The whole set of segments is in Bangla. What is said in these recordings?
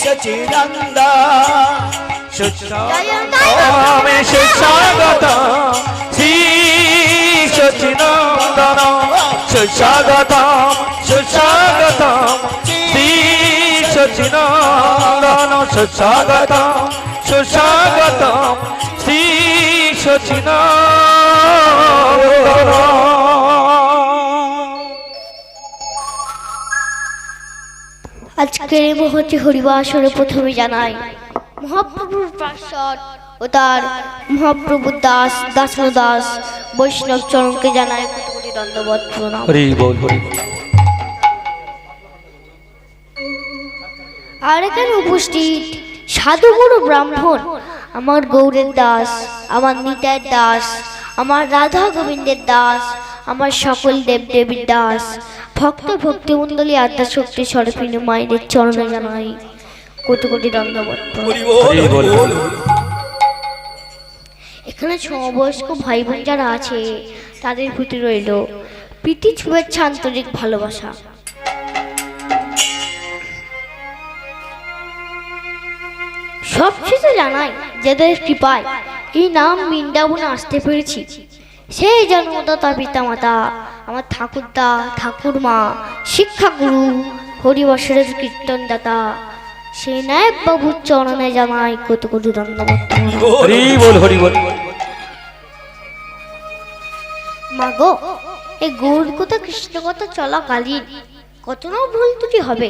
সচিনন্দন সুস্বাগতম শ্রী সচিনন্দন সুস্বাগতম সুস্বাগতম শ্রী সচিনন্দন সুস্বাগতম সুস্বাগতম শ্রী সচিনন্দন। আজকের এই মহতি হরিবাসরে প্রথমে জানাই মহাপ্রভুর পার্ষদ ও তার মহাপ্রভুর দাস দাসনো দাস বৈষ্ণব চরণকে জানাই কোটি কোটি দণ্ডবত প্রণাম। হরি বল হরি বল। আর এখানে উপস্থিত সাধু গুরু ব্রাহ্মণ, আমার গৌরের দাস, আমার নিতাইয়ের দাস, আমার রাধা গোবিন্দের দাস, আমার সকল দেব দেবীর দাস, ভক্ত ভক্তিমণ্ডলী আদ্যা শক্তি স্বরূপিণী মায়েদের চরণে জানাই কোটি কোটি দণ্ডবত প্রণাম। এখানে সমবয়স্ক ভাই বোন যারা আছে তাদের প্রতি রইল প্রীতি শুভেচ্ছা আন্তরিক ভালোবাসা। সবশেষে জানাই যাদের কৃপায় এই নাম বৃন্দাবনে আসতে পেরেছি, সেই জন্মদাতা পিতা মাতা আমার ঠাকুরদা ঠাকুরমা শিক্ষাগুরু হরিবাসরের কীর্তনদাতা সেই নায়ক বাবুর চরণে জানাই কোটি কোটি ধন্যবাদ। হরি বল হরি বল। মাগো, এই গৌর কথা কৃষ্ণ কথা চলাকালীন কত না ভুল ত্রুটি হবে,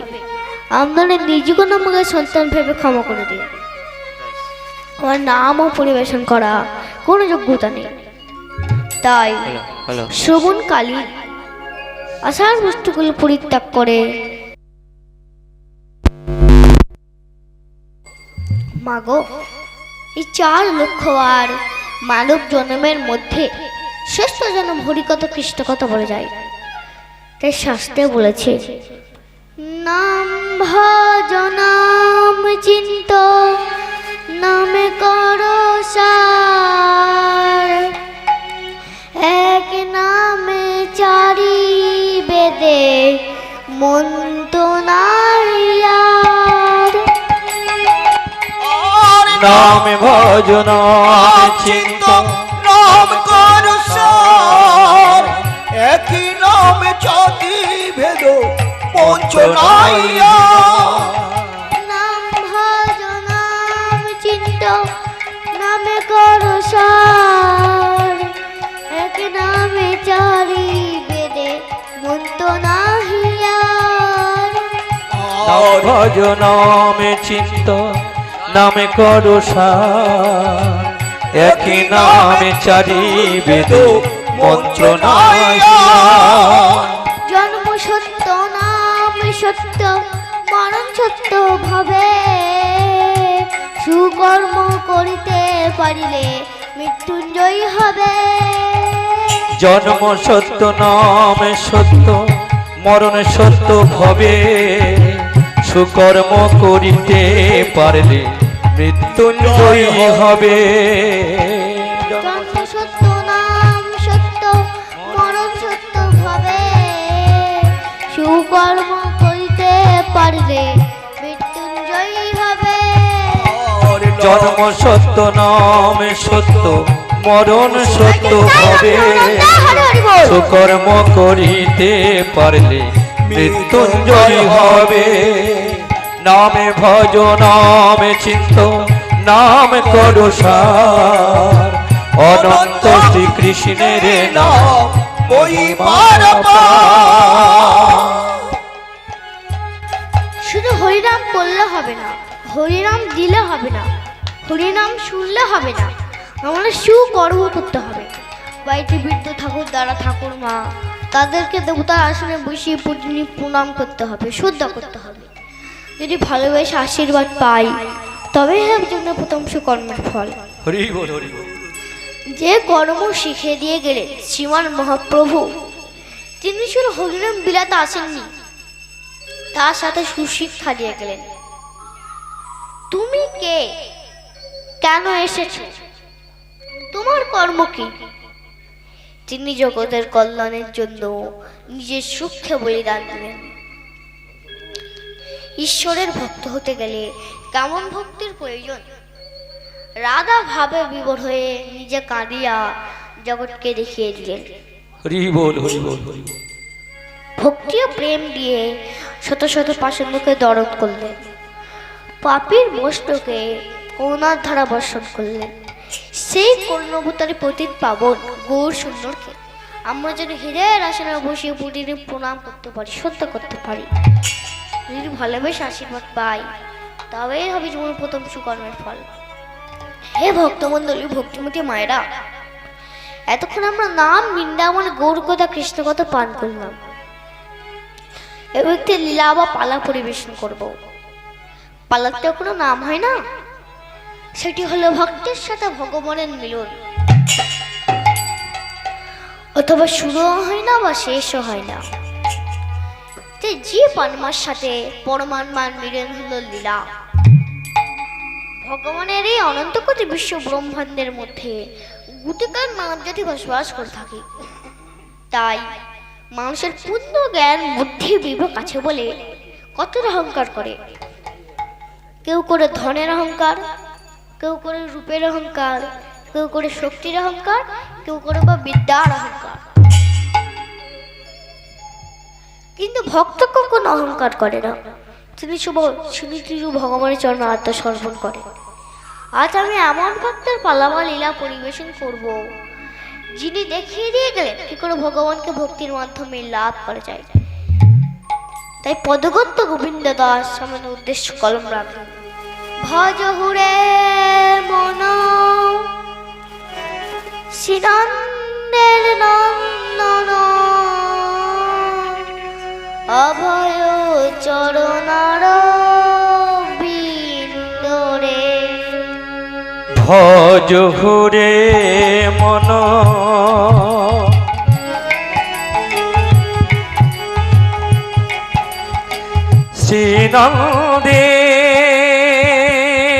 আপনাদের নিজেকে আমাকে সন্তান ভেবে ক্ষমা করে দিন। আমার নামও পরিবেশন করা কোনো যোগ্যতা নেই, তাই শ্রবণকালীন আসার বস্তুগুলো পরিত্যাগ করে মাগো, এই 4 লক্ষবার মানব জন্মের মধ্যে শ্রেষ্ঠ জন্ম হরিকথা কৃষ্ণ কথা বলে যায়। তাই শাস্ত্রে বলেছে নাম ভজ নাম চিন্ত নামে করো সার, এক নামে চারি বেদে মন্ত নাইয়ার। নাম ভজ নাম চিন্ত নাম করো সার, একই নামে চারি ভেদ পঞ্চ নাইয়া। নাম ভজ নাম চিন্ত নামে করো সার, এক নামে চারি বেদে মন্ত নাহিয়ার। নাম ভজ নামে চিন্ত নামে করো সার, একই নামে চারি বেদ মন্ত্র নাইয়া। জন্ম সত্য নাম সত্য মরণ সত্য ভাবে, সুকর্ম করিতে পারিলে মৃত্যুঞ্জয়ী হবে। জন্ম সত্য নাম সত্য মরণ সত্য ভবে, সুকর্ম করিতে পারলে মৃত্যুঞ্জয়ী হবে। জন্ম সত্য নাম সত্য মরণ সত্য ভাবে, সুকর্ম করিতে পারলে মৃত্যুঞ্জয়ী হবে। জন্ম সত্য নাম সত্য মরণ সত্য হবে, সুকর্ম করিতে পারলে মৃত্যুঞ্জয়ী হবে। নামে ভজ নামে চিন্ত নাম করো সার, অনন্ত শ্রীকৃষ্ণের নাম মহিমার পার। শুধু হরিনাম করলে হবে না, হরিনাম দিলে হবে না, হরিনাম শুনলে হবে না, আমাদের সুকর্ম করতে হবে। বাড়িতে বৃদ্ধ ঠাকুর দ্বারা ঠাকুর মা তাদেরকে দেবতার আসনে বসিয়ে প্রণাম করতে হবে, শ্রদ্ধা করতে হবে। যদি ভালোবেসে আশীর্বাদ পাই তবে হবে জন্য প্রথম সুকর্মের ফল। হরি বল হরি বল। যে কর্ম শিখে দিয়ে গেলেন শ্রীমান মহাপ্রভু, তিনি শুধু হরিনাম বিলাতে আসেননি, তার সাথে সুশিক্ষা দিয়ে গেলেন। তুমি কে, কেন এসেছো, তোমার কর্ম কি? তিনি জগতের কল্যাণের জন্য নিজের সুখকে বলিদান দিলেন। ঈশ্বরের ভক্ত হতে গেলে কেমন ভক্তির প্রয়োজন? রাধা ভাবে বিভোর হয়ে নিজে কাঁদিয়া জগৎকে দেখিয়ে দিলেন। হরি বল হরি বল হরি বল। ভক্তি ও প্রেম দিয়ে শত শত পাষণ্ডকে দরদ করলেন, পাপীর মস্তকে করুণার ধারা বর্ষণ করলেন। সেই করুণাবতারে পতিত পাবন গৌর সুন্দরকে আমরা যেন হৃদয়ের আসনে বসিয়ে প্রতিদিন প্রণাম করতে পারি, শ্রদ্ধা করতে পারি, যদি ভালোবেসে আশীর্বাদ পাই, তবেই হবে জীবনের প্রথম সুকর্মের ফল। হে ভক্তমণ্ডলী, ভক্তিমতী মায়েরা, এতক্ষণ আমরা নাম বৃন্দাবন গৌর কথা কৃষ্ণ কথা পান করলাম। এবার একটি লীলা বা পালা পরিবেশন করব। পালাতেও কোনো নাম হয় না, সেটি হলো ভক্তের সাথে ভগবানের মিলন। অথবা শুরুও হয় না বা শেষও হয় না, যে পানমার সাথে পরমাত্মার মিলন হলো লীলা। ভগবানের এই অনন্ত কোটি বিশ্ব ব্রহ্মাণ্ডের মধ্যে গুটিকার মানব জাতি বসবাস করে থাকে। তাই মানুষের পূর্ণ জ্ঞান বুদ্ধি বিবেক আছে বলে কত অহংকার করে। কেউ করে ধনের অহংকার, কেউ করে রূপের অহংকার, কেউ করে শক্তির অহংকার, কেউ করে বা বিদ্যার অহংকার। কিন্তু ভক্ত কখনো অহংকার করে না, তিনি শুধু ভগবানের চরণে আত্মসমর্পণ করে। আজ আমি এমন ভক্তের পালামা লীলা পরিবেশন করব, যিনি দেখিয়ে দিয়ে গেলেন কি করে ভগবানকে ভক্তির মাধ্যমে লাভ করা যায়। তাই পদগত্য গোবিন্দ দাস সামনে উদ্দেশ্য কলম রাখলেন। ভজ হুরে মন শ্রীনন্দের নন্দন, অভয় চরণার বিন্দরে। ভজ হুরে মন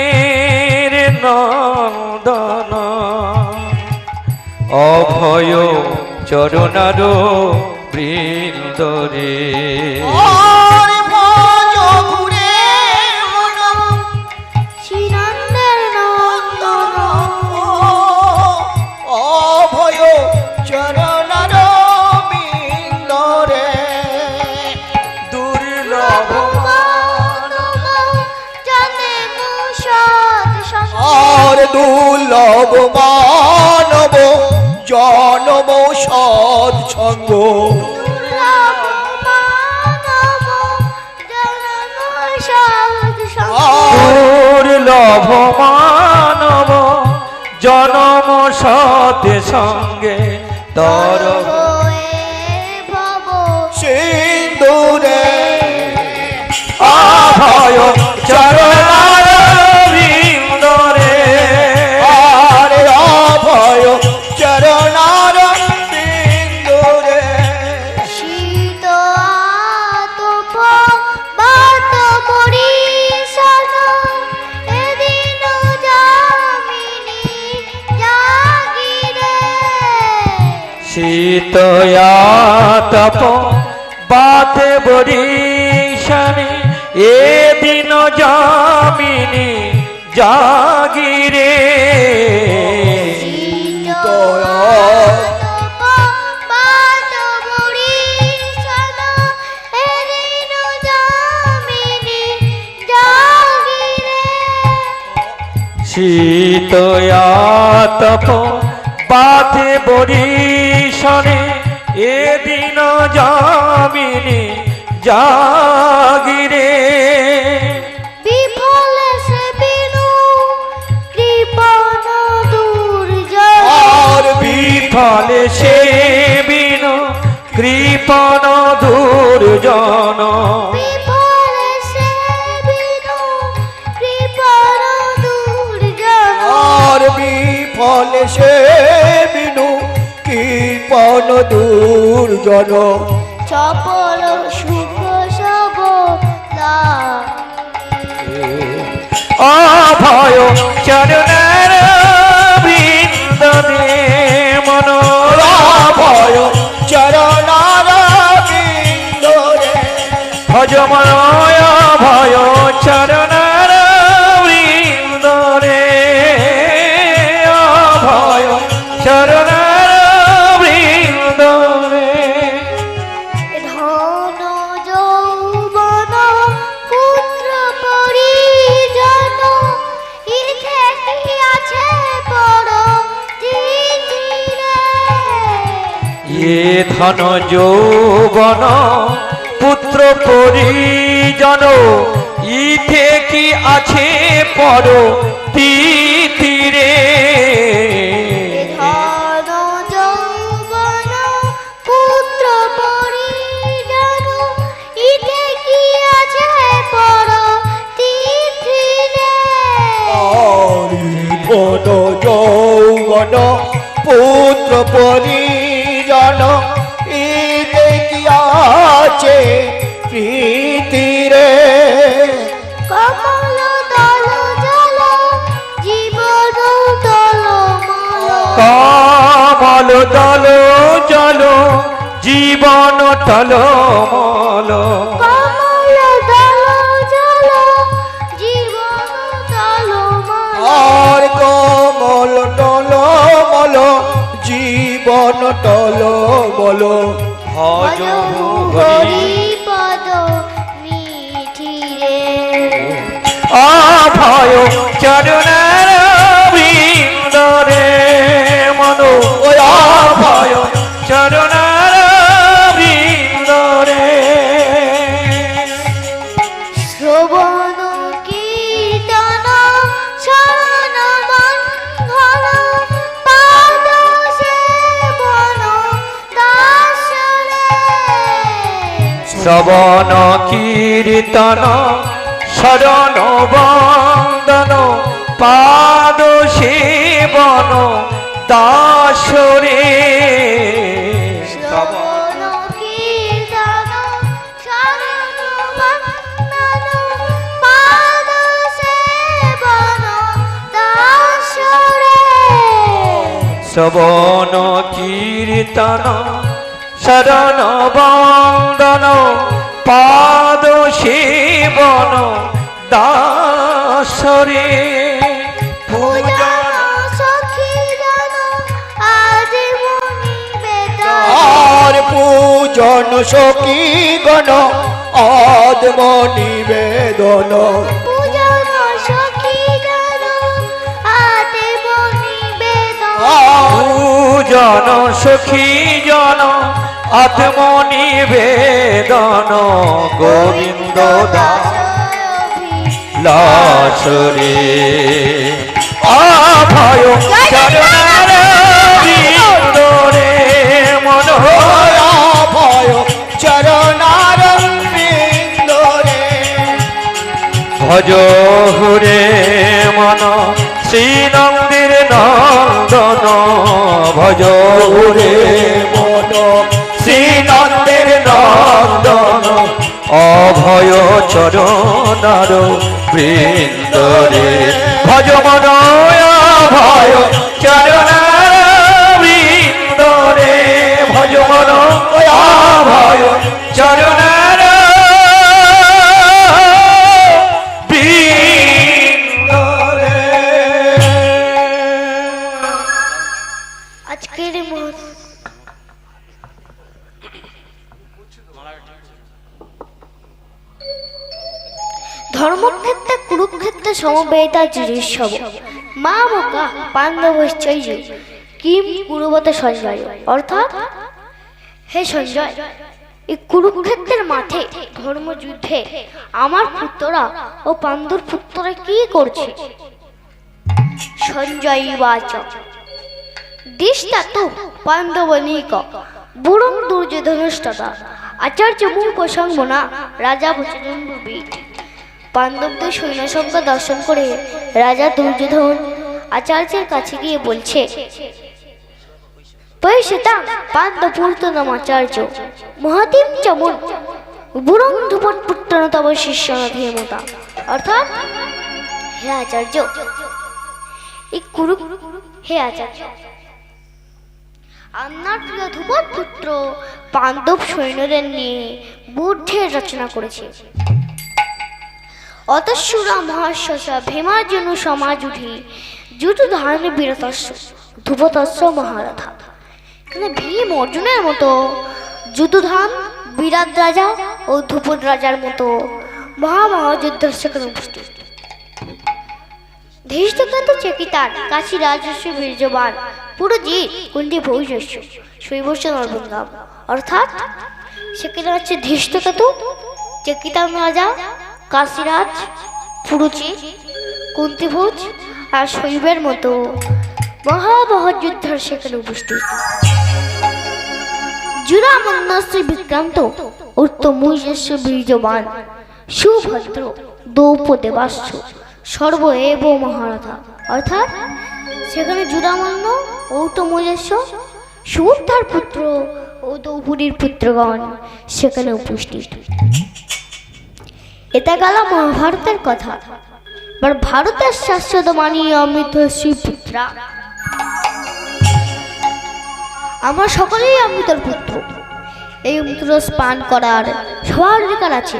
শ্রীনন্দের নন্দন, অভয় চরণার বৃন্দরে। আর ভজ ঘুরে মন শ্রীনন্দের নন্দন, অভয় চরণার বিন্দরে। দুর্লভ জানে মুষাদ সঙ্গ, আর দুর্লভ মানব জনম সৎ সঙ্গ। দুর্লভ মানব জনম সতে সঙ্গে তর সিন্দুরে অভয় চরণার বৃন্দরে। আরে অভয় চরণার বিন্দুরে। শীত আতপ বাত পরিশন, এদিন যামিনী জাগিরে। শীতয়াতপ বাতে বরিশানি, এদিন যামিনী জাগিরে। শীতয়াতপ বাতে বরিশানে, এদিন যামিনী জাগিরে। বিফল সে বিনু কৃপণ দুর্জয়, আর বিফলে সে বিনু কৃপণ দুর্জন। বিফল সে বিনু কৃপণ দুর্জয়, আর বিফল সে বিনু কৃপণ দুর্জন। চপল সুখ সব অভয় চরণের বৃন্দরে মন। অভয় চরণার বিন্দরে। ভজ মনয় ভয় এ ধন যৌবন পুত্র পরিজন ইথে কি আছে পর তীরে ধন যৌবন পুত্র পরিজন ইতে কি আছে পর তিথিরে ধন যৌবন পুত্র পরিজন ইতে কি আছে প্রীতিরে কমল দল জল জীবন দল কমল দল জল জীবন টলমল কমল দল জল জীবন দল আর কমল টলমল জীবন টলমল ভজ হরি পদ নিধিরে অভয় চরণের বৃন্দরে মন অভয় চরণের বৃন্দরে শ্রবণ কীর্তন শরণ বন্ধন পাদ সেবন দাসরে শ্রবণ কীর্তন শরণ বন্দন পাদ সেবন দাসরে শ্রবণ কীর্তন শরণ বন্দন পাদ সেবন দাসরে শ্রবণ কীর্তন শরণ বন্দন পাদ সেবন দাসরে পূজন সখী জন আজ মনি বেদন আর পূজন সখী গণ আদম নিবেদন পূজন সখী জন আজ মনি বেদন পূজন সখী জন আত্মনিবেদন গোবিন্দ দাসরে অভয় চরণের বৃন্দরে মন ভয় চরণার বৃন্দরে ভজ হুরে মন শ্রীনন্দির নন্দন ভজ হুরে মন শ্রীনন্দের নন্দন অভয় চরণার বৃন্দরে ভজ মন অভয় চরণার বৃন্দরে ভজ মন অভয় চরণার বৃন্দরে আজকের ধর্মক্ষেত্রে কুরুক্ষেত্রে সমবেতা যুধিষ্ঠির মা বোকা পাণ্ডবশ্চর্য কিম কুরুবত সঞ্জয় অর্থাৎ হে সঞ্জয় এই কুরুক্ষেত্রের মাঠে ধর্মযুদ্ধে আমার পুত্ররা ও পাণ্ডুর পুত্ররা কি করছে সঞ্জয় বাচ দিষ্টা তো পাণ্ডবনিক বুড়ং দুর্যোধনস্ততা আচার্য মুপসংবনা রাজা বচন ব্রবীত পাণ্ডবদের সৈন্য সংখ্যা দর্শন করে রাজা দুর্যোধন আচার্যের কাছে গিয়ে বলছে পয়সেতা পাণ্ডপুত্রনাম আচার্য মহাতিম চমন বুড়ং ধুপট পুত্র তব শিষ্য ধীমতা অর্থাৎ হে আচার্য এই কুরু হে আচার্য আপনার প্রিয় ধ্রুপদ পুত্র পাণ্ডব সৈন্যদের নিয়ে বুদ্ধের রচনা করেছে অতঃসুরা মহাশয় ভীমার্জুন সমাজুধি যুদ্ধধারণ বীরতস্য ধ্রুপতস্য মহারথা এখানে ভীম অর্জুনের মতো যুদ্ধধান বিরাট রাজা ও ধ্রুপদ রাজার মতো মহাযুদ্ধ সেখানে উপস্থিত ধৃষ্টকেতু চেকিতার কাশী রাজস্ব বীর্যবান পুরোজি কুন্তি ভবিষ্য শৈবস্য নরবঙ্গাম, অর্থাৎ সেখানে হচ্ছে ধৃষ্টকেতু, চেকিতান রাজা, কাশীরাজ, পুরুচি, কুন্তিভোজ আর শৈবের মতো মহামহৎ যোদ্ধার সেখানে উপস্থিত। জুরামন্যস্য বিক্রান্ত উত্তমূষস্য বীর্যবান সুভদ্র দ্রৌপদেবাস্য সর্ব এব মহারথা, অর্থাৎ সেখানে জুরামন্য, ঔতমূষস্য, সুভদ্রার পুত্র ও দ্রৌপদীর পুত্রগণ সেখানে উপস্থিত। এটা গেল মহাভারতের কথা। এবার ভারতের শাশ্বত মানি অমৃত শ্রীপুত্রা, আমরা সকলেই অমৃতর পুত্র। এই অমৃত রস পান করার সবার অধিকার আছে।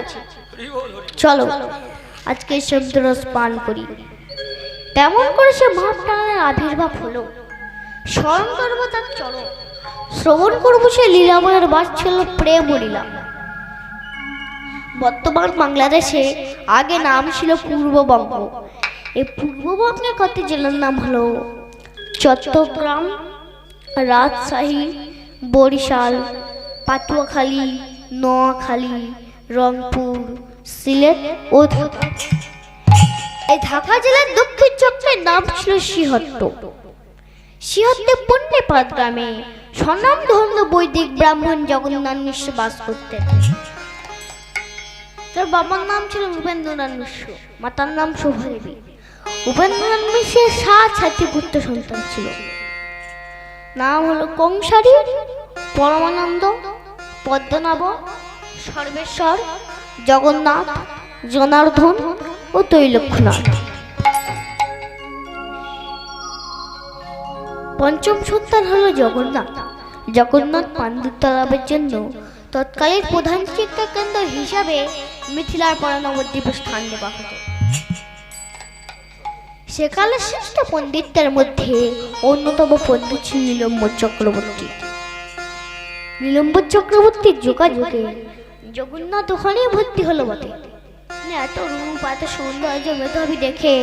চলো আজকে সে অমৃত রস পান করি। তেমন করে সে মহাপ্রাণের আবির্ভাব হলো। স্মরণ করবো তার চরণ, শ্রবণ করবো সে লীলাময়ের বাৎসল্য প্রেম লীলা। বর্তমান বাংলাদেশে আগে নাম ছিল পূর্ববঙ্গ। এই পূর্ববঙ্গের কটি জেলার নাম হলো চট্টগ্রাম, রাজশাহী, বরিশাল, পাটুয়াখালী, নোয়াখালী, রংপুর, সিলেট ও ঢাকা। এই ঢাকা জেলার দক্ষিণ চক্রের নাম ছিল শ্রীহট্ট। শ্রীহট্টে পুণ্যপাদ গ্রামে স্বনামধন্য বৈদিক ব্রাহ্মণ জগন্নাথ মিশ্র বাস করতেন। তার বাবার নাম ছিল উপেন্দ্রনাথ মিশ্র, মাতার নাম শোভাদেবী। উপেন্দ্রনাথ মিশ্রের 7 পুত্র সন্তান ছিল। নাম হলো কংসারী, পরমানন্দ, পদ্মনাভ, সর্বেশ্বর, জগন্নাথ, জনার্দন ও তৈলক্ষ্যনাথ। পঞ্চম সন্তান হলো জগন্নাথ। জগন্নাথ পাণ্ডিত্য লাভের জন্য তৎকালীন প্রধান শিক্ষা কেন্দ্র হিসাবে মিথিলার পরে নবদ্বীপে স্থান দেওয়া হতো। সেকালে শ্রেষ্ঠ পণ্ডিতদের মধ্যে অন্যতম পণ্ডিত ছিল নীলম্বর চক্রবর্তী। নীলম্বর চক্রবর্তীর যোগাযোগে জগন্নাথ ওখানে ভর্তি হলো বটে। এত রূপ, এত সৌন্দর্য, মেধাবী দেখে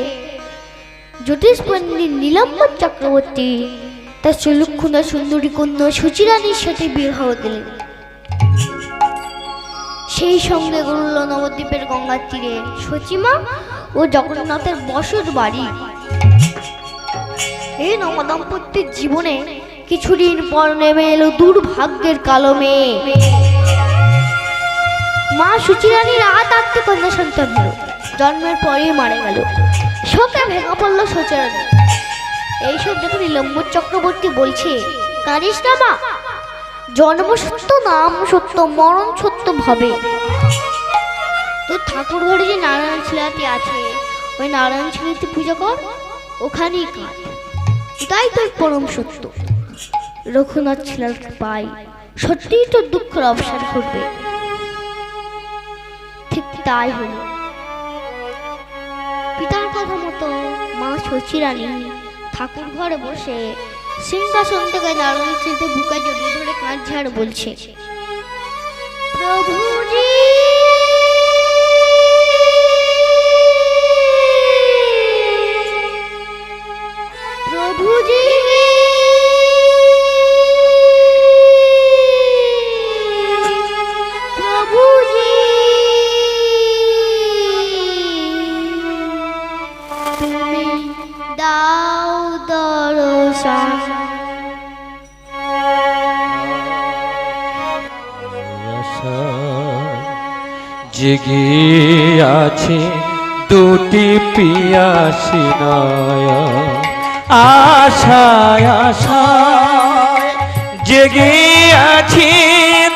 জ্যোতিষ পণ্ডিত নীলম্বর চক্রবর্তী তার সুলক্ষণা সুন্দরী কন্যা সুচিরানীর সাথে বিবাহ দিলেন। সেই সঙ্গে গড়ল নবদ্বীপের গঙ্গার তীরে সচিমা ও জগন্নাথের বসত বাড়ি। এই নবদম্পতির জীবনে কিছুদিন পর নেমে এলো দুর্ভাগ্যের কালো মেঘ। মা সুচিরানীর 8 কন্যা সন্তান হলো, জন্মের পরেই মারা গেল। শোকে ভেঙে পড়ল সুচিরানী। এইসব দেখে নীলম্বর চক্রবর্তী বলছে, কাঁদিস না মা, জন্ম সত্য, নাম সত্য, মরণ সত্য ভাবে। তোর ঠাকুর ঘরে যে নারায়ণ ছেলেটি আছে, ওই নারায়ণ ছেলেটি পুজো কর, ওখানেই কাঁদ, তাই তোর পরম সত্য। রঘুনাথ ছেলের পাই সত্যিই তোর দুঃখের অবসান ঘটবে। ঠিক তাই হলো। পিতার কথা মতো মা সুচিরানী ঠাকুর ঘরে বসে সিংহাসন থেকে নারায়ণ ছেলেতে বুকে জড়িয়ে ধরে কাঁদছে আর বলছে, প্রভুজি প্রভুজি প্রভুজি তুমি দাও দর্শন। জেগে আছে দুটি পিয়াসী নয়ন, আশায় আশায় জেগে আছে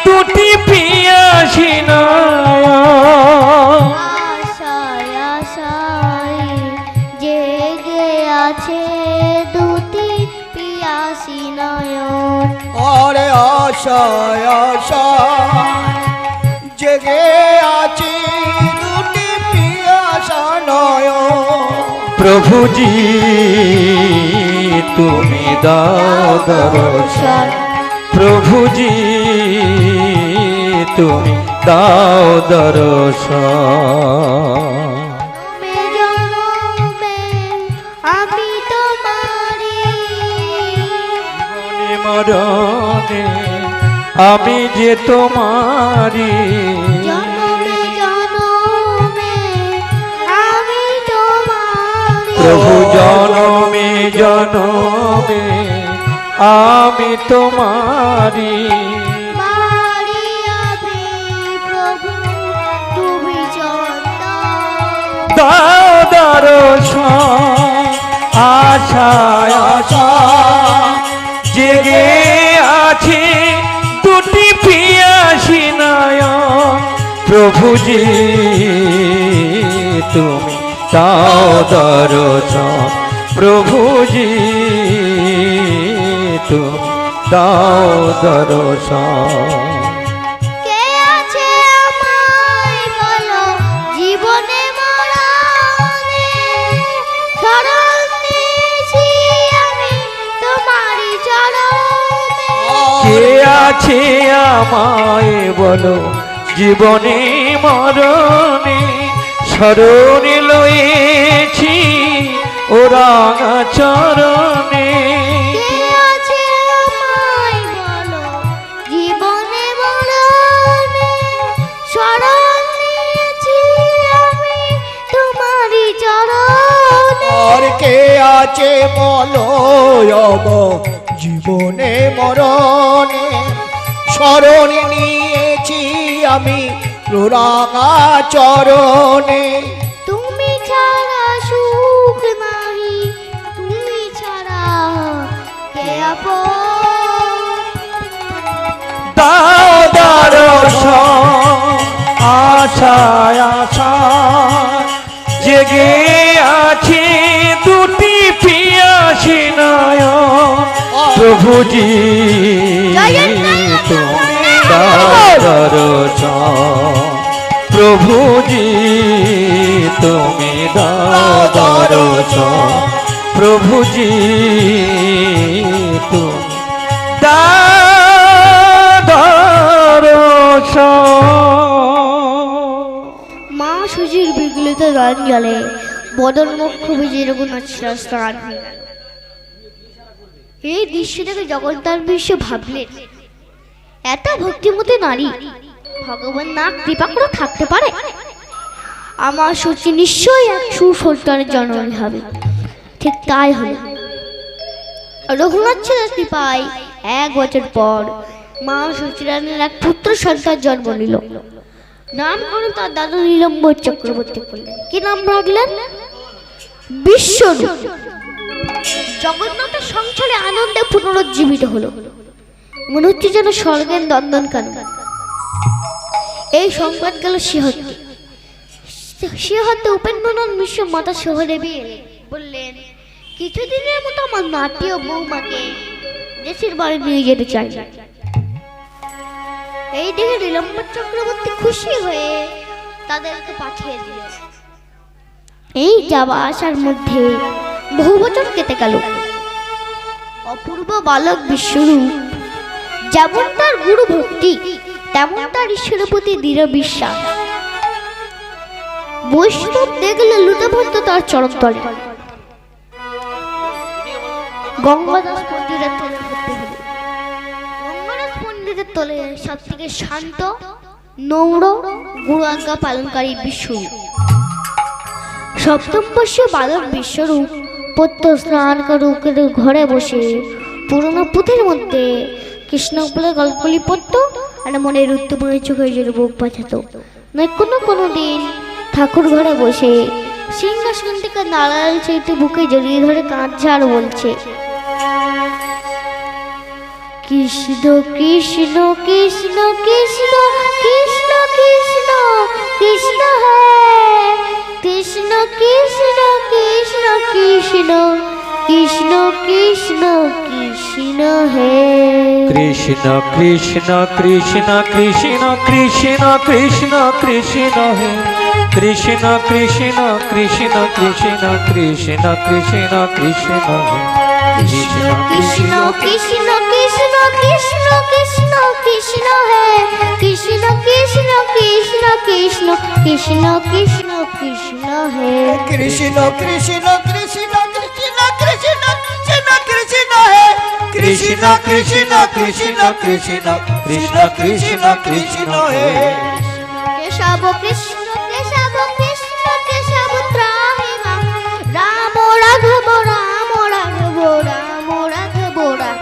দুটি পিয়াসী নয়ন। আশায় আশায় জেগে আছে দুটি পিয়াসী নয়ন। আরে আশায় আশায় জেগে আছি দুটি পিয়াসা নয়ন। প্রভুজি তুমি দাও দর্শন, প্রভুজি তুমি দাও দর্শন। আমি তোমারি মরণে আমি যে তোমারি জনমে জনমে আমি তোমারি প্রভু জনমে জনমে আমি তোমারি মারি আমি প্রভু তুমি চন্দন দাও দর্শন আশায় আশা জেগে আছে দুটি পিয়াসী নয়ন প্রভুজি তুমি দাও দর্শন প্রভুজি তুমি দাও দর্শন কে আছে আমায় বলো জীবনে মরণে শরণ নিয়েছি আমি তোমারই চরণে কে আছে আমায় বলো জীবনে মরণে শরণে লয়েছি ও রাঙা চরণে কে আছে আমায় বলো জীবনে মরণে শরণ নিয়েছি আমি তোমারই চরণে আর কে আছে বলো অব জীবনে মরণে শরণ নিয়েছি আমি রাঙা চরণে তুমি ছাড়া সুখ নাহি তুমি ছাড়া কে আপন দাও দর্শন আশায় আশা জেগে আছে দুটি পিয়াসী নয়ন প্রভুজি তুমি দাও দর্শন প্রভুজি তুমি দাও দর্শন প্রভুজি তুমি মা সুজির বিগলিত গান জলে বদন মুখ খুবই যেরকম স্নান হয়ে গেল এই দৃশ্য দেখে জগন্নাথ বিশ্ব ভাবলেন এত ভক্তিমতী নারী ভগবান না কৃপা করে থাকতে পারে আমার সুচি নিশ্চয়ই এক সুসন্তানের জন্ম হবে ঠিক তাই হলো রঘুনাথ ছেলের কৃপায় 1 বছর পর মা সুচিরানের এক পুত্র সন্তান জন্ম নিল নামকরণ তার দাদা নীলম্বর চক্রবর্তী করলেন কি নাম রাখলেন বিশ্বরূপ জগন্নাথের সংসারে আনন্দে পুনরুজ্জীবিত হলো মনে হচ্ছে যেন স্বর্গের নন্দন কানন এই সংবাদ গেল সিংহতে উপেন্দ্রনাথ মিশ্র মাতা সহদেবী এলেন বললেন কিছুদিনের মতো আমার নাতি ও বৌমাকে দেশের বাড়ি নিয়ে যেতে চাই এই দেখে নীলম্বর চক্রবর্তী খুশি হয়ে তাদেরকে পাঠিয়ে দিল এই যাওয়া আসার মধ্যে বহু বছর কেটে গেল অপূর্ব বালক বিশ্বরূপ যেমন তার গুরু ভক্তি তেমন তার ঈশ্বরের প্রতি দৃঢ় বিশ্বাস বৈষ্ণব দেখলে লুটে পড়ত তার চরণ তলে গঙ্গাদাস মন্দিরের তলে ভর্তি হল গঙ্গাদাস মন্দিরের তলে সব থেকে শান্ত নম্র গুরু আজ্ঞা পালনকারী বিশ্বরূপ সপ্তম বর্ষীয় বালক বিশ্বরূপ প্রত্যহ স্নান করে ঘরে বসে পুরোনো পুঁথির মধ্যে কৃষ্ণ বলে গল্পলি পড়ত আর মনের উত্তমনে চোখে জোরে বুক বাঁচাতো নয় কোনো দিন ঠাকুর ঘরে বসে সিংহাসন থেকে নারায়ণ চৈতে বুকে জড়িয়ে ধরে কাঁদছে আর বলছে কৃষ্ণ কৃষ্ণ কৃষ্ণ কৃষ্ণ কৃষ্ণ কৃষ্ণ কৃষ্ণ হে কৃষ্ণ কৃষ্ণ কৃষ্ণ কৃষ্ণ কৃষ্ণ কৃষ্ণ কৃষ্ণ হে কৃষ্ণ কৃষ্ণ কৃষ্ণ কৃষ্ণ কৃষ্ণ কৃষ্ণ কৃষ্ণ হে কৃষ্ণ কৃষ্ণ কৃষ্ণ কৃষ্ণ কৃষ্ণ কৃষ্ণ কৃষ্ণ হে কৃষ্ণ কৃষ্ণ কৃষ্ণ কৃষ্ণ কৃষ্ণ কৃষ্ণ কৃষ্ণ হে কৃষ্ণ কৃষ্ণ কৃষ্ণ কৃষ্ণ কৃষ্ণ কৃষ্ণ কৃষ্ণ হে কৃষ্ণ কৃষ্ণ কৃষ্ণ কৃষ্ণ কৃষ্ণ কৃষ্ণ কৃষ্ণ হে কৃষ্ণ কৃষ্ণ কৃষ্ণ কৃষ্ণ কৃষ্ণ কৃষ্ণ কৃষ্ণ হে কেশব কৃষ্ণ কেশব কৃষ্ণ কেশব ত্রাহি মাম রাম রাঘব রাম রাঘব রাম রাঘব রাম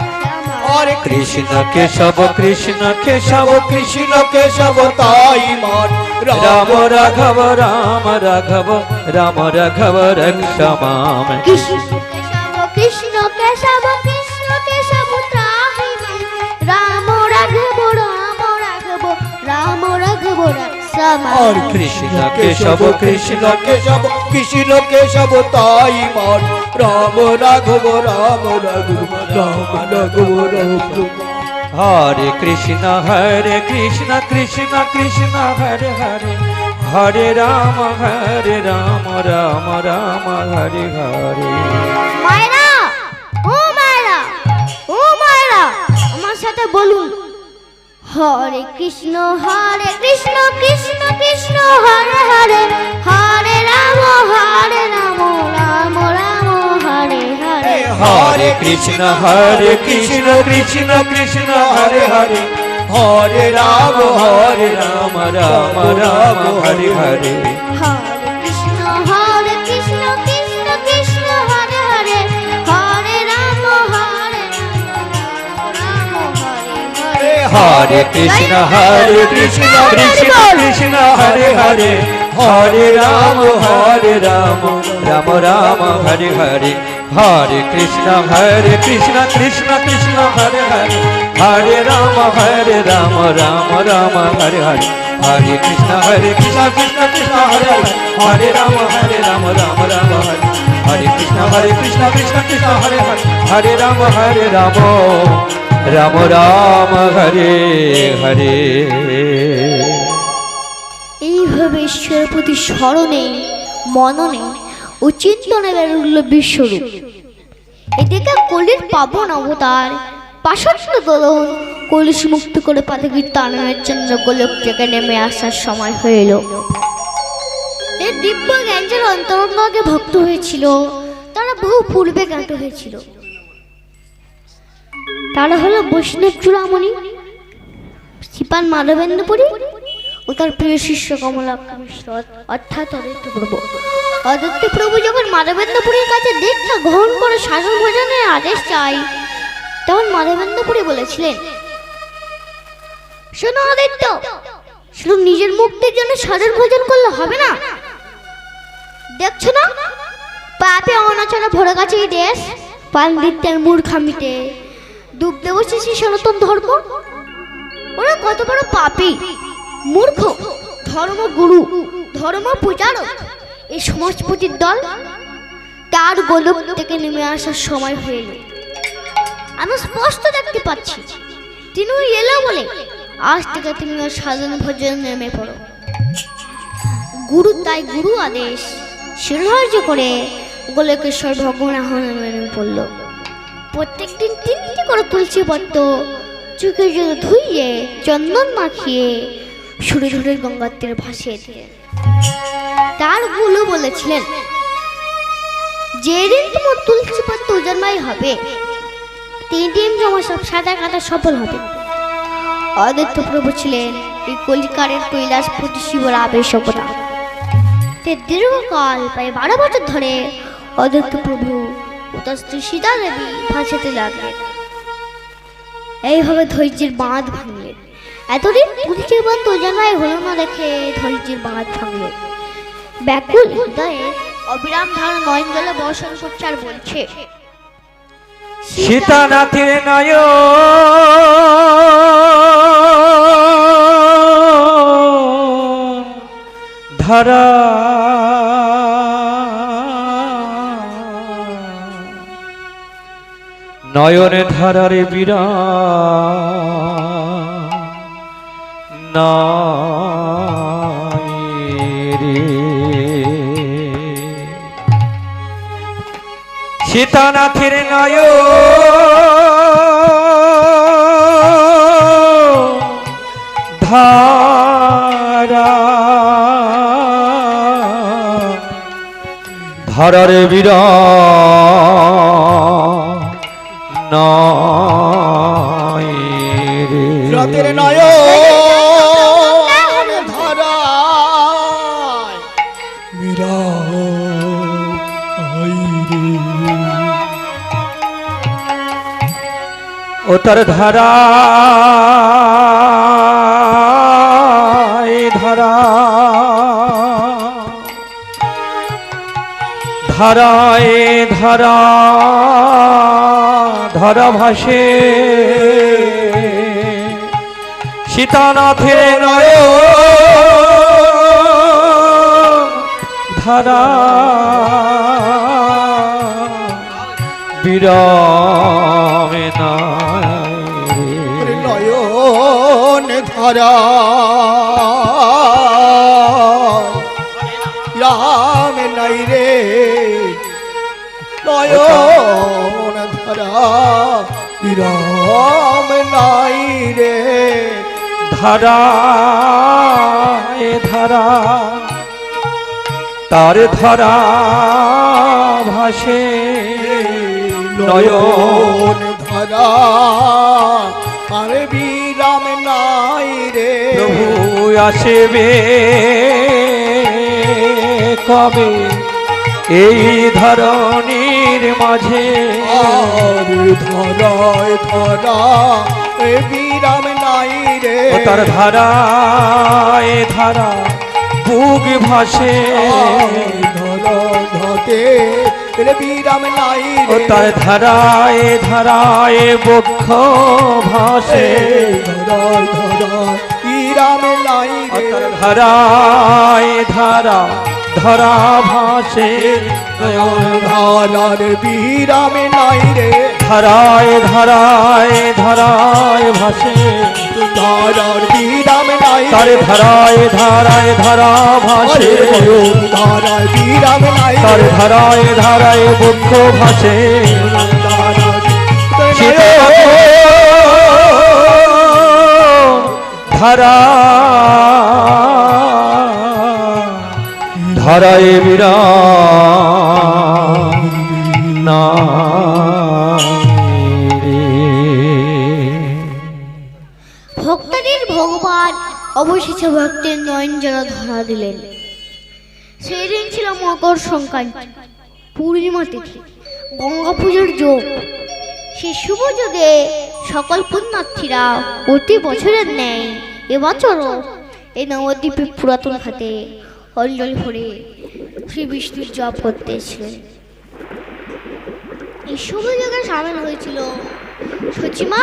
হরে কৃষ্ণ কেশব কৃষ্ণ কেশব কৃষ্ণ কেশব তাই মান রাম রাঘব রাম রাঘব রাম রাঘব রক্ষমাম কৃষ্ণ কেশব কৃষ্ণ কেশব কৃষ্ণ কেশব ত্রাহি মাম রাম রাঘব রাম রাঘব রাম রাঘব রাম হরে কৃষ্ণ কেশব কৃষ্ণ কেশব কৃষ্ণ কেশব তাই মান রাম রাঘব রাম রাঘব রাম রাঘব রাঘব হরে কৃষ্ণ কৃষ্ণ কৃষ্ণ হরে হরে হরে রাম রাম রাম হরে হরে মায়েরা ও মায়েরা ও মায়েরা আমার সাথে বলুন হরে কৃষ্ণ কৃষ্ণ কৃষ্ণ হরে হরে হরে রাম রাম রাম হরে হরে হরে কৃষ্ণ কৃষ্ণ কৃষ্ণ হরে হরে হরে রাম রাম রাম রাম হরে হরে হরে কৃষ্ণ কৃষ্ণ কৃষ্ণ হরে হরে হরে রাম রাম হরে হরে হরে কৃষ্ণ কৃষ্ণ কৃষ্ণ হরে হরে হরে রাম রাম রাম হরে হরে হরে কৃষ্ণ কৃষ্ণ কৃষ্ণ হরে হরে হরে রাম রাম রাম হরে হরে হরে কৃষ্ণ কৃষ্ণ কৃষ্ণ হরে হরে হরে রাম রাম রাম হরে হরে কৃষ্ণ কৃষ্ণ হরে হরে হরে রাম রাম রাম হরে হরে এইভাবে ঈশ্বরের প্রতি স্মরণে মননে ও চিন্তনে বেরুল বিশ্বরূপ এদিকে কলির পাবন অবতার পাশাত্ম দোলন কলিশ মুক্ত করে পাতকির তাড়ানোর জন্য গোলক থেকে নেমে আসার সময় হয়ে এলো এই দিব্য জ্ঞান যার অন্তরঙ্গে ভক্ত হয়েছিল তারা বহু পূর্বে জ্ঞাত হয়েছিল তারা হলো বৈষ্ণব চূড়ামণি শ্রীপান মাধবেন্দ্রপুরী ও তার প্রিয় শিষ্য কমলাক্ষ মিশ্র অর্থাৎ অদিত্য প্রভু। অদিত্য প্রভু যখন মাধবেন্দ্রপুরীর কাছে দীক্ষা গ্রহণ করে শাসন ভোজনের আদেশ চাই তখন মাধবেন্দ্রপুরী বলেছিলেন, শোনো আদিত্য, শুধু নিজের মুক্তির জন্য শাসন ভোজন করলে হবে না। দেখছো না পাপে অনাচারে ভরে গেছে এই দেশ, পাণ্ডিত্যের মূর্খামিতে ডুবতে বসেছে সনাতন ধর্ম। ওরা কত বড় পাপী মূর্খ ধর্মগুরু ধর্ম প্রচারক এই সমাজপতির দল। তার গোলক থেকে নেমে আসার সময় হয়ে এলো। আমি স্পষ্ট দেখতে পাচ্ছি তিনি এলো বলে আজ থেকে তুমি সাধন ভোজন নেমে পড়ো। গুরু তাই গুরু আদেশ শিরোধার্য করে গোলকেশ্বর ভগবান আহ্বানে নেমে পড়ল। প্রত্যেক দিন তিনটি করে তুলসী পত্র চোখে জল ধুইয়ে চন্দন মাখিয়ে সুরে ধরে গঙ্গার তীরে ভাসিয়ে দিলেন। তার গুরু বলেছিলেন, যেদিন তোমার তুলসী পত্র ওজনময় হবে 3 দিন তোমার সব সাদা কাটা সফল হবে। আদিত্য প্রভু ছিলেন এই কলিকারের কৈলাসপতি শিবর আবেশকতা। দীর্ঘকাল প্রায় 12 বছর ধরে আদিত্য প্রভু ও তার স্ত্রী সীতা দেবী ভাসাতে লাগলেন। এইভাবে ধৈর্যের বাঁধ ভাঙলেন। এতদিন তুলসী পত্র ওজনময় হলো না দেখে ধৈর্যের বাঁধ ভাঙলেন। ব্যাকুল হৃদয়ে অবিরাম ধারণ নয়ন জলে বর্ষণ করছে আর বলছে, সীতানাথের নয় ধারা নয়নে ধারারে বীরা সীতানাথের নয় ধারা ধারারে বীরা নয় রে। রাতের নয়ন ধারায় মীরা আই রে। ও তার ধারা ধারা ধারায় ধারা ধারা ভাসে সীতানাথের নয় ধারা বিরামে নাই নয়ন ধারা রাম নাই রে। নয়ন ধারা রাম নাই রে। ধারা এ ধারা তার ধারা ভাসে নয়ন ধারা আর বিরাম নাই রে। প্রভু আসবে কবে এই ধরণীর মাঝে আর ধরায় ধরা এ বিরাম নাই রে। ও তার ধারা এ ধারা বুক ভাসে ধরা ধতে বিরাম নাই ও রে। তার ধারা এ ধারা এ বক্ষ ভাসে ধরায় ধরা বিরাম নাই ও রে। তার ধারা এ ধারা ধরা ভাসে নয়ন ধারার বিরাম নাই রে। ধারায় ধারায় ধারায় ভাসে ধারার বিরাম নাই রে। তার ধারায় ধারায় ধারা ভাসে ধারার বিরাম নাই রে। তার ধারায় ধারায় বক্ষ ভাসে ধারা ধারায় বিরাম ভক্তাদের ভগবান অবশেষে ভক্তের নয়ন জল ধরা দিলেন। সেই দিন ছিল মকর সংক্রান্তি, পূর্ণিমা তিথি, গঙ্গা পুজোর যোগ। সেই শুভ যোগে সকল পুণ্যার্থীরা প্রতি বছরের ন্যায় এবছরও এই নবদ্বীপে পুরাতন ঘাটে অঞ্জলি ভরে শ্রী বিষ্ণুর জপ করতে এসেছিলেন। এই শুভ যোগে সামিল হয়েছিল সচিমা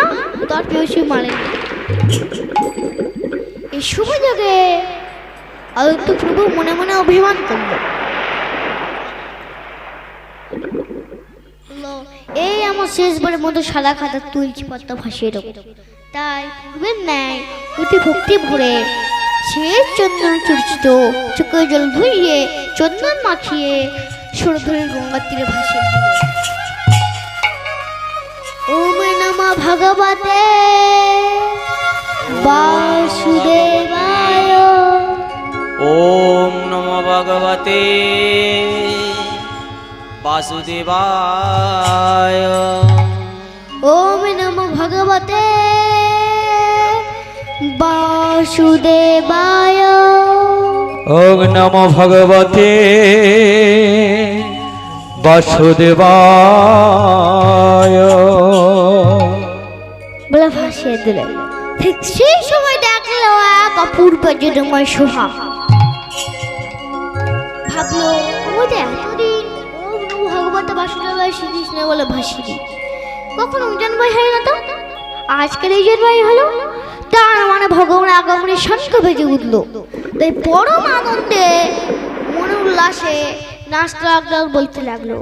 তার প্রিয়সী মালিনী। এই শুভ যোগে আদিত্য প্রভু মনে মনে অভিমান করল, এই আমার শেষবারের মতো সাদা খাতা তুলছি পাতা ভাসিয়ে দেবো। তাই পূর্বের ন্যায় অতি ভক্তি ভরে শেষ চন্দন চর্চিত চোখে জল ধুইয়ে চন্দন মাখিয়ে সুরধরের গঙ্গার তীরে ভাসিয়ে দিল। ওম নমঃ ভগবতে বাসুদেবায়। ওম নমো ভগবতে বাসুদেবায়। ওম নমঃ ভগবতে বাসুদেবায়। ওম নমো ভগবতে বাসুদেবায়। বলে ভাসিয়ে দিলেন। ঠিক সেই সময় দেখলো এক অপূর্ব যদুময় শোভা। ভাবলো ওই যে এতদিন ওম নমঃ ভগবতে বাসুদেবায় শ্রীকৃষ্ণ বলে ভাসিয়ে কখনো জন্মই হয় না, তো আজকের এই জন্মই হলো। তার মানে ভগবান আগমনের শঙ্খ বেজে উঠলো। তাই পরম আনন্দে মনে উল্লাসে নাচতে লাগলো, বলতে লাগলো,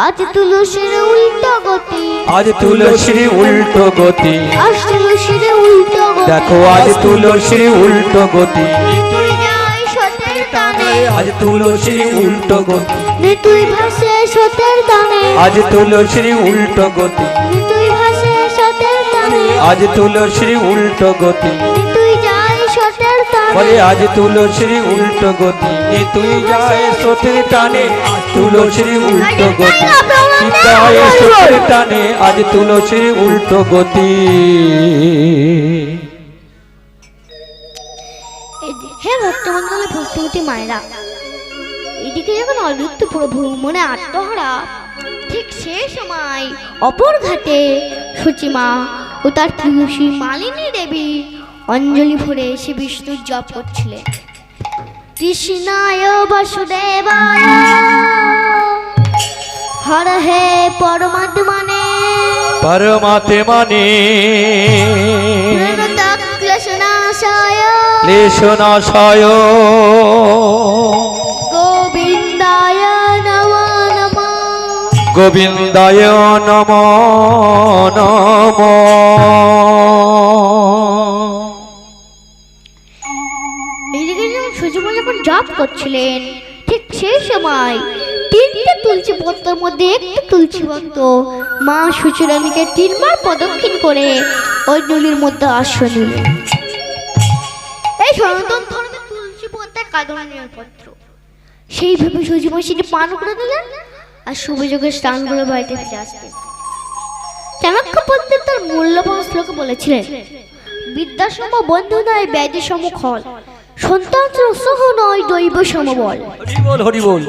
আজ তুলসীর উল্টো গতি, আজ তুলসীর উল্টো গতি, আজ তুলসীর উল্টো গতি, দেখো আজ তুলসীর উল্টো গতি, তুই যাই সতের টানে, আজ তুলসীর উল্টো গতি, তুই ভাসে সতের টানে, আজ তুলসীর উল্টো গতি, তুই ভাসে সতের টানে, আজ তুলসীর উল্টো গতি, তুই যাই সতের টানে, বলে আজ তুলসীর উল্টো গতি, তুই যায় সতীর টানে, তুলসীর উল্টো গতি চিন্তায় সুখের টানে আজ তুলসীর উল্টো গতি হে ভক্তমন্ডলে ভক্তিমতী মায়েরা, এদিকে যখন অদ্বৈত প্রভু মনে আত্মহারা, ঠিক সে সময় অপর ঘাটে সচিমা ও তার প্রিয়সী মালিনী দেবী অঞ্জলি ভরে এসে বিষ্ণুর জপ করছিলেন। কৃষ্ণায় বাসুদেবায় হর হে পরমাত্মনে পরমাত্মনে ক্লেশনাশায় ক্লেশনাশায় গোবিন্দায় নমো নমঃ গোবিন্দায় নমো নমঃ। এইদিকে যখন সচিমা যখন জপ করছিলেন, ঠিক সেই সময় তিনটে তুলসী পত্রের মধ্যে একটা তুলসী পত্র মা সুচরানীকে তিনবার প্রদক্ষিণ করে ওই নদীর মধ্যে আশ্রয় নিলেন। এই সনাতন ধর্মের তুলসী পত্রের কাদরণীয় পত্র, সেইভাবে সচিমা সেটি পান করে দিলেন আর শুভযোগের স্নান করে বাড়িতে ফিরে আসতেন। চাণক্য পণ্ডিত তার মূল্যবান শ্লোকে বলেছিলেন, বিদ্যাসম বন্ধু নয় ব্যাধি সম খল, সন্তান সহ নয় দৈব সমবল। হরিবল হরিবল।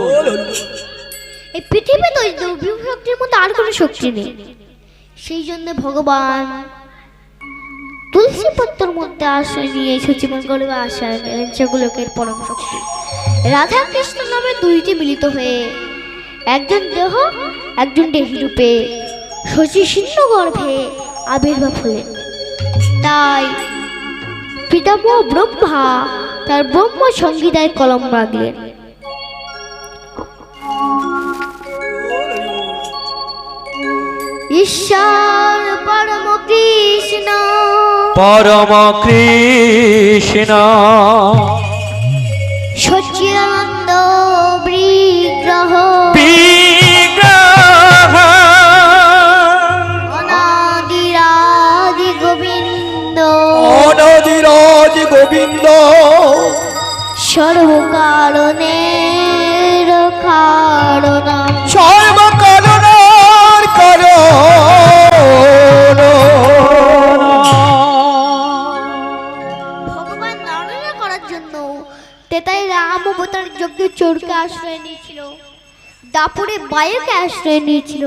এই পৃথিবীতে ওই দৈবিক শক্তির মধ্যে আর কোনো শক্তি নেই। সেই জন্য ভগবান তুলসী পত্রের মধ্যে আশ্রয় নিয়ে সচিমন গর্ভে আশ্রয় নিলেন, সেগুলোকের পরম শক্তি রাধা কৃষ্ণ নামে দুইটি মিলিত হয়ে একজন দেহ একজন দেহী রূপে শচী সিন্ধ গর্ভে আবির্ভাব হলেন। তাই পিতামহ ব্রহ্মা তার ব্রহ্ম সংগীতায় কলম রাখলেন। ঈশ্বর পরম কৃষ্ণ পরম কৃষ্ণ সচ্চিদানন্দ বিগ্রহ বিগ্রহ অনাদিরাদি গোবিন্দ অনাদিরাজ গোবিন্দ সর্বকারণের কারণ সর্বকারণের কারণ। ভগবান নারায়ণ করার জন্য তেতাই রাম অবতার যজ্ঞে চোরকে আশ্রয় নিয়েছিল, দাপুরে বায়ুকে আশ্রয় নিয়েছিল,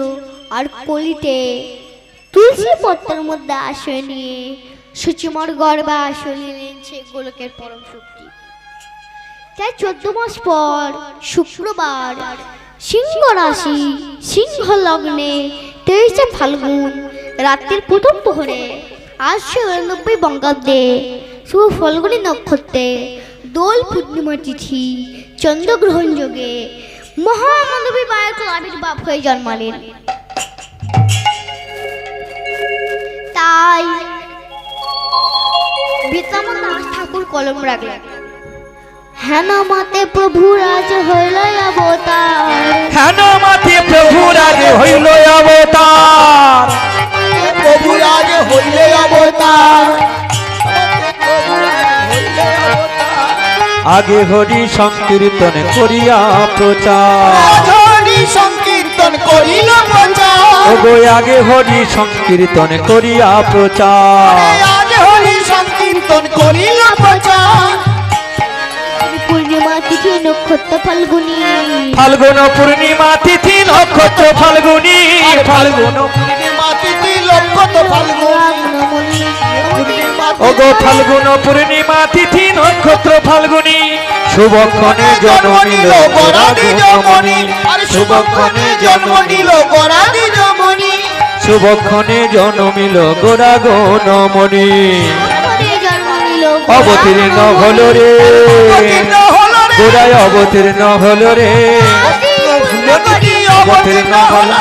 আর কলিতে তুলসী পত্রের মধ্যে আশ্রয় নিয়ে সচিমার গর্ভে আশ্রয় নিলেন সেই গোলকের পরম শক্তি। তাই 14 মাস পর শুক্রবার সিংহ রাশি সিংহ লগ্নে 23 ফাল্গুন রাত্রির প্রথম প্রহরে 889 বঙ্গাব্দে শুভ ফলগুনি নক্ষত্রে দোল পূর্ণিমা তিথি চন্দ্রগ্রহণ যোগে মহামানবী মায়ের আবির্ভাব হয়ে জন্মালেন। তাই বিদ্যামাতা ঠাকুর কলম রাখলেন, হেন মাতে প্রভু রাজ হইল অবতার, হেন মাতে প্রভু রাজ হইল অবতার, প্রভু রাজ হইলে অবতার। আগে হরি সংকীর্তন করিয়া প্রচার, হরি সংকীর্তন করিল প্রচার, ওগো আগে হরি সংকীর্তন করিয়া প্রচার, আজ হরি সংকীর্তন করিল প্রচার। পূর্ণিমা তিথি নক্ষত্র ফাল্গুনি, ফাল্গুন পূর্ণিমা তিথি নক্ষত্র ফাল্গুনি, ফাল্গুন পূর্ণিমা তিথি নক্ষত্র ফাল্গুন, ওগো ফাল্গুন পূর্ণিমা তিথি নক্ষত্র ফাল্গুনি, শুভক্ষণে জন্ম নিল বরাদি জমনি, আরে শুভক্ষণে জন্ম নিল বরাদি জমনি, শুভক্ষণে জন্মিল গোরা গণমণি, অবতীর্ণ হলো রে অবতীর্ণ হলো রে, গোরায় অবতীর্ণ হলো রে, অবতীর্ণ হলো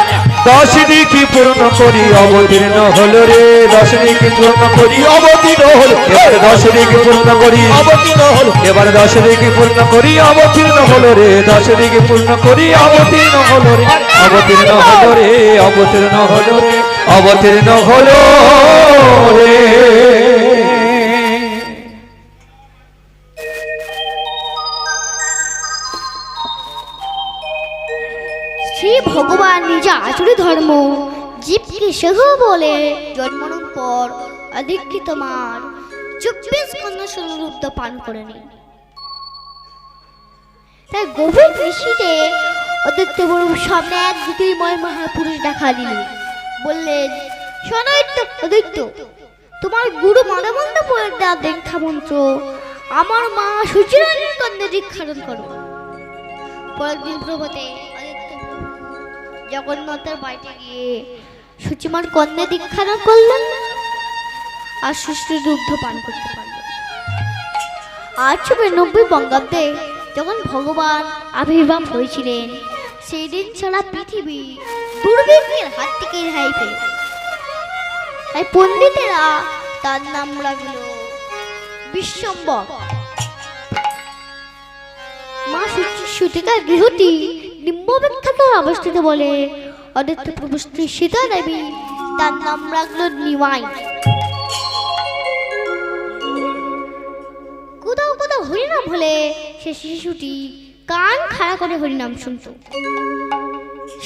10 দিকি পূর্ণ করি অবতীর্ণ হলো রে, 10 দিকি পূর্ণ করি অবতীর্ণ হলো, এবার 10 দিকি পূর্ণ করি অবতীর্ণ হলো, এবার 10 দিকি পূর্ণ করি অবতীর্ণ হলো রে, 10 দিকি পূর্ণ করি অবতীর্ণ হলো রে, অবতীর্ণ হলো রে, অবতীর্ণ হলো রে, অবতীর্ণ হলো রে। শ্রী ভগবান নিজে আচরি ধর্ম জীবকে সেহ বলে জন্মানোর পর অধিকৃত মার 24 কন্যা সমরুদ্ধ পান করে নি। তাই গভীর দৃষ্টিতে অদিত্য বড়ুর সামনে এক জ্যোতির্ময় মহাপুরুষ দেখা দিলেন। বললেন, শোনো অদিত্য, তোমার গুরু মানবন্ধ পরে দেওয়া দীক্ষা মন্ত্র আমার মা সুচিরানীর কন্যা দীক্ষারণ করো। পরের দিন প্রভাতে অদিত্য জগন্নাথের বাড়িতে গিয়ে সুচিমার কন্যা দীক্ষারণ করলেন আর সুষ্ঠু দুগ্ধ পান করতে পারলেন। 892 বঙ্গাব্দে যখন ভগবান আবির্ভাব হয়েছিলেন, সেই দিন সারা পৃথিবী দুর্ভিক্ষের হাত থেকে রেহাই পেল। তাই পণ্ডিতেরা তার নাম রাখল বিশ্বম্বর। মা সুতিকার গৃহটি নিম্নবিখ্যাত অবস্থিত বলে অদিত্য প্রভু শ্রী সীতা দেবী তার নাম রাখল নিমাই। কোথাও কোথাও হরিনাম হলে সে শিশুটি কান খাড়া করে হরিনাম শুনত,